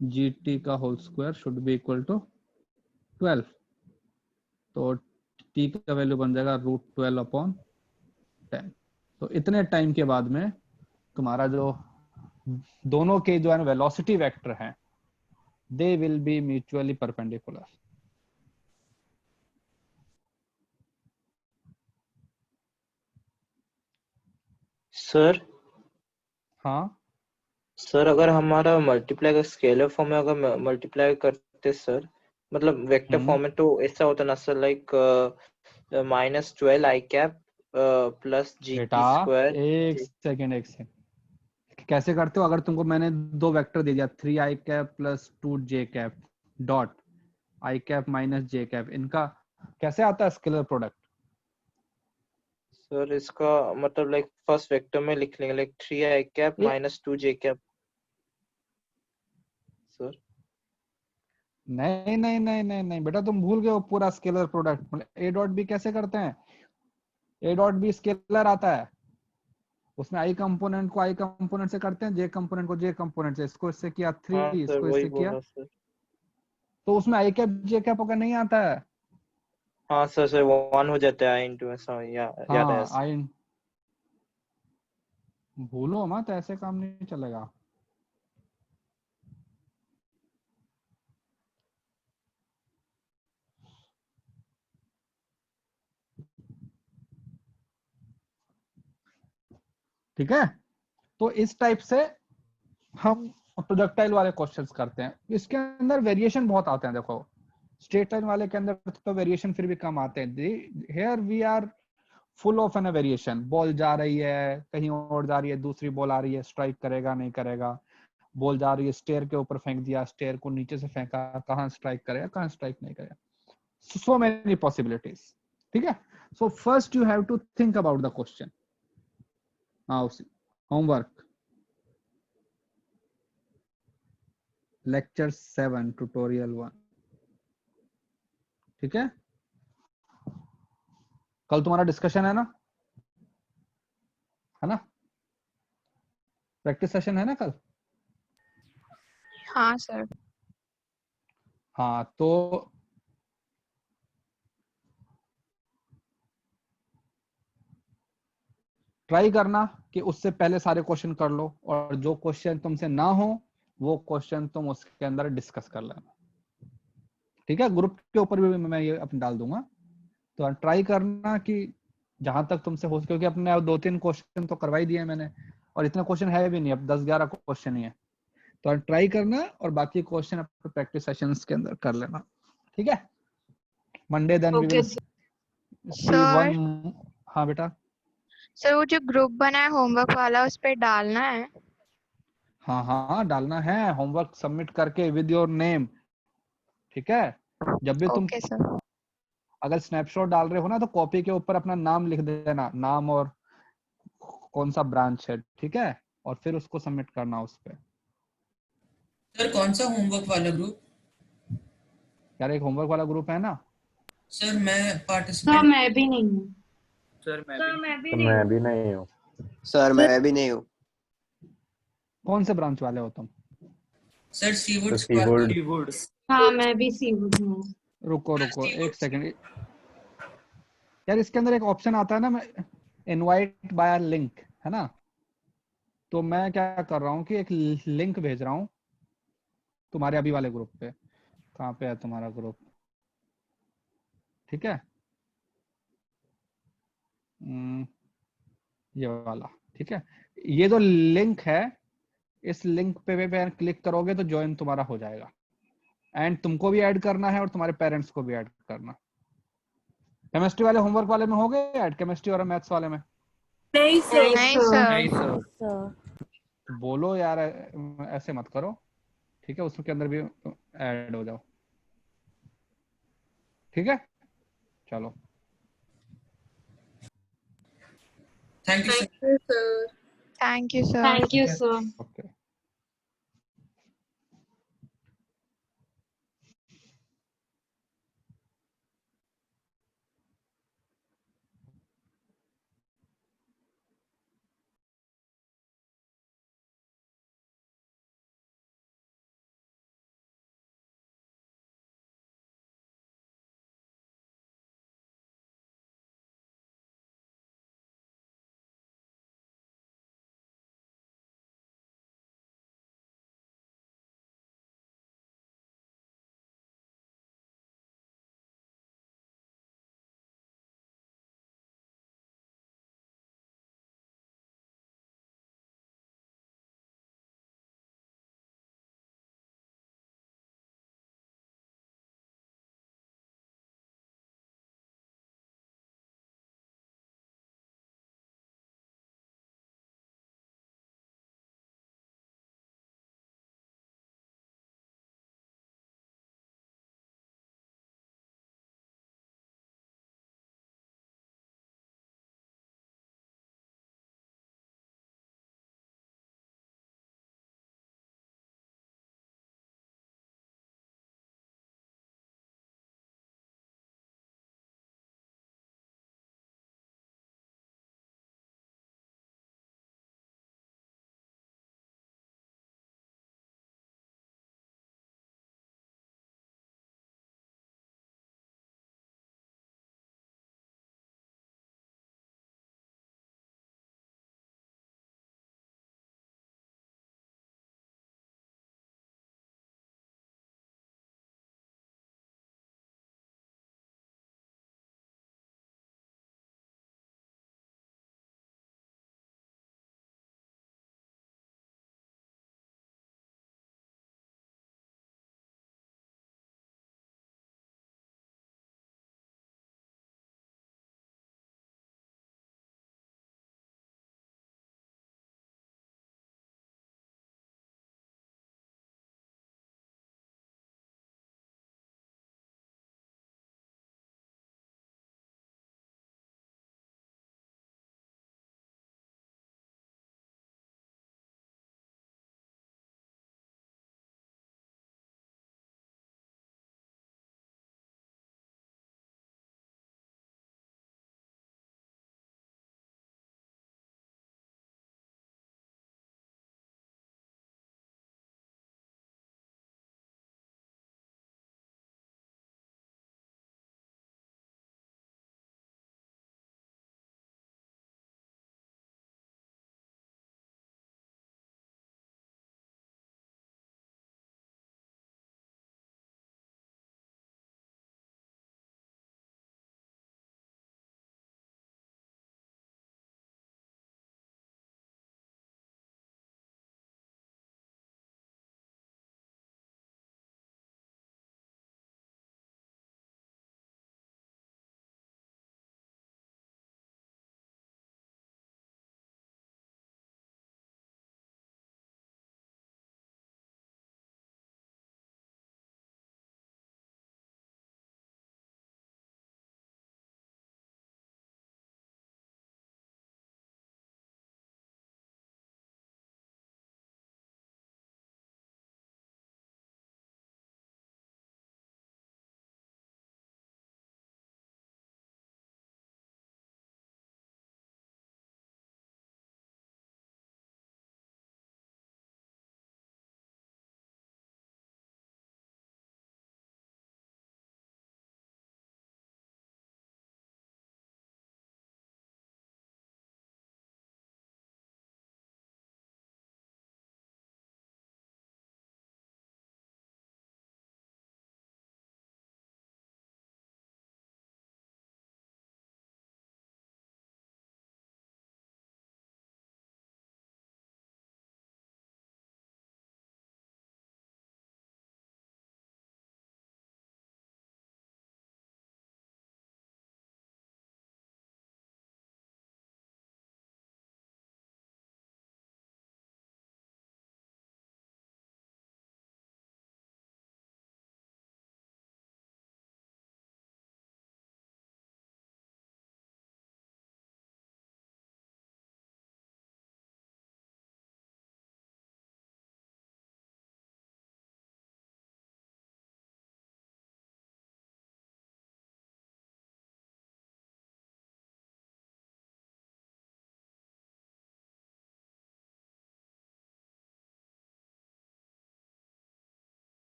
gt का whole square should be equal to 12। तो t का वैल्यू बन जाएगा √12/10। तो इतने टाइम के बाद में तुम्हारा जो दोनों के जो है वेलोसिटी वेक्टर हैं, they will be mutually perpendicular. Sir हाँ सर अगर हमारा मल्टीप्लाई का स्केलर फॉर्म में अगर मल्टीप्लाई करते सर, मतलब वेक्टर फॉर्म में, तो ऐसा होता ना sir, like -12 i cap plus g बेटा स्क्वायर। एक सेकंड कैसे करते हो? अगर तुमको मैंने दो वेक्टर दे दिया 3i cap plus 2j cap dot i cap minus j cap, इनका कैसे आता है स्केलर प्रोडक्ट? सर इसका मतलब लाइक फर्स्ट वेक्टर में लिख लेंगे लाइक 3i कैप ये- माइनस 2j कैप सर। नहीं नहीं नहीं नहीं नहीं बेटा, तुम भूल गए हो पूरा स्केलर प्रोडक्ट। मतलब a डॉट b कैसे करते हैं? a डॉट b स्केलर आता है, उसमें i कंपोनेंट को i कंपोनेंट से करते हैं, j कंपोनेंट को j कंपोनेंट से। इसको इससे किया 3, हाँ सर इसको वही इससे किया, बोला सर। तो उसमें i कैप j कैप अगर नहीं आता है। हाँ सर सर 1 हो जाता है i इंटू ऐसा, याद है हाँ ऐसा। i, भूलो मत, ऐसे काम नहीं चलेगा। ठीक है, तो इस टाइप से हम प्रोजेक्टाइल वाले क्वेश्चंस करते हैं। इसके अंदर वेरिएशन बहुत आते हैं। देखो स्ट्रेट लाइन वाले के अंदर तो वेरिएशन फिर भी कम आते हैं। Here we are full of an variation. Ball जा रही है, कहीं और जा रही है, दूसरी बॉल आ रही है, स्ट्राइक करेगा नहीं करेगा। बॉल जा रही है, स्टेयर के ऊपर फेंक दिया, स्टेयर को नीचे से फेंका, कहाँ स्ट्राइक करेगा कहाँ स्ट्राइक नहीं करेगा। So many possibilities. ठीक है, so first you have to think about the question. Homework lecture 7 tutorial 1। ठीक है, कल तुम्हारा डिस्कशन है ना? है ना? प्रैक्टिस सेशन है ना कल? हाँ सर। हाँ, तो ट्राई करना कि उससे पहले सारे क्वेश्चन कर लो, और जो क्वेश्चन तुमसे ना हो वो क्वेश्चन तुम उसके अंदर डिस्कस कर लेना। ठीक है, ग्रुप के ऊपर भी मैं ये अपने डाल दूंगा, तो ट्राई करना कि जहां तक तुमसे हो सके, क्योंकि अपने अब 2-3 क्वेश्चन तो करवा ही दिए मैंने, और इतने क्वेश्चन है भी नहीं, अब 10-11 क्वेश्चन ही है। तो ट्राई करना और बाकी क्वेश्चन अपने प्रैक्टिस सेशंस के अंदर कर लेना। ठीक है, Monday then we okay will see one. हाँ बेटा। सर वो जो ग्रुप बना है होमवर्क वाला, उस पे डालना है? हाँ हाँ डालना है, होमवर्क सबमिट करके विद योर नेम। ठीक है, जब भी तुम ओके सर। अगर स्नैपशॉट डाल रहे हो ना, तो कॉपी के ऊपर अपना नाम लिख देना, नाम और कौन सा ब्रांच है। ठीक है, और फिर उसको सबमिट करना उस पे। सर कौन सा होमवर्क वाला ग्रुप? यार एक होमवर्क वाला ग्रुप है ना। सर मैं सर पार्टिसिपेट। मैं भी नहीं हूँ। सर मैं भी मैं भी नहीं हूँ। सर मैं भी नहीं हूँ। कौन से ब्रांच वाले हो तुम? सर सीवुड तो स्पार्क। सीवुड। हाँ मैं भी सीवुड हूँ। रुको रुको एक सेकंड यार, इसके अंदर एक ऑप्शन आता है ना, मैं इनवाइट बाय लिंक, है ना? तो मैं क्या कर रहा हूँ कि एक लिंक भेज रहा हूँ तुम्हारे अभी वाले ग्रुप पे। कहाँ पे है तुम्हारा ग्रुप? ठीक है, ये वाला। ठीक है, ये जो लिंक है, इस लिंक पे क्लिक करोगे तो ज्वाइन तुम्हारा हो जाएगा, एंड तुमको भी ऐड करना है और तुम्हारे पेरेंट्स को भी ऐड करना। केमिस्ट्री वाले होमवर्क वाले में हो गए ऐड, केमिस्ट्री और मैथ्स वाले में? नहीं सर। नहीं सर। नहीं सर। तो बोलो यार, ऐसे मत करो। ठीक है, उसके अंदर भी ऐड हो जाओ। ठीक है, चलो। Thank you sir. Sir thank you sir. Thank you ठीक है, सर।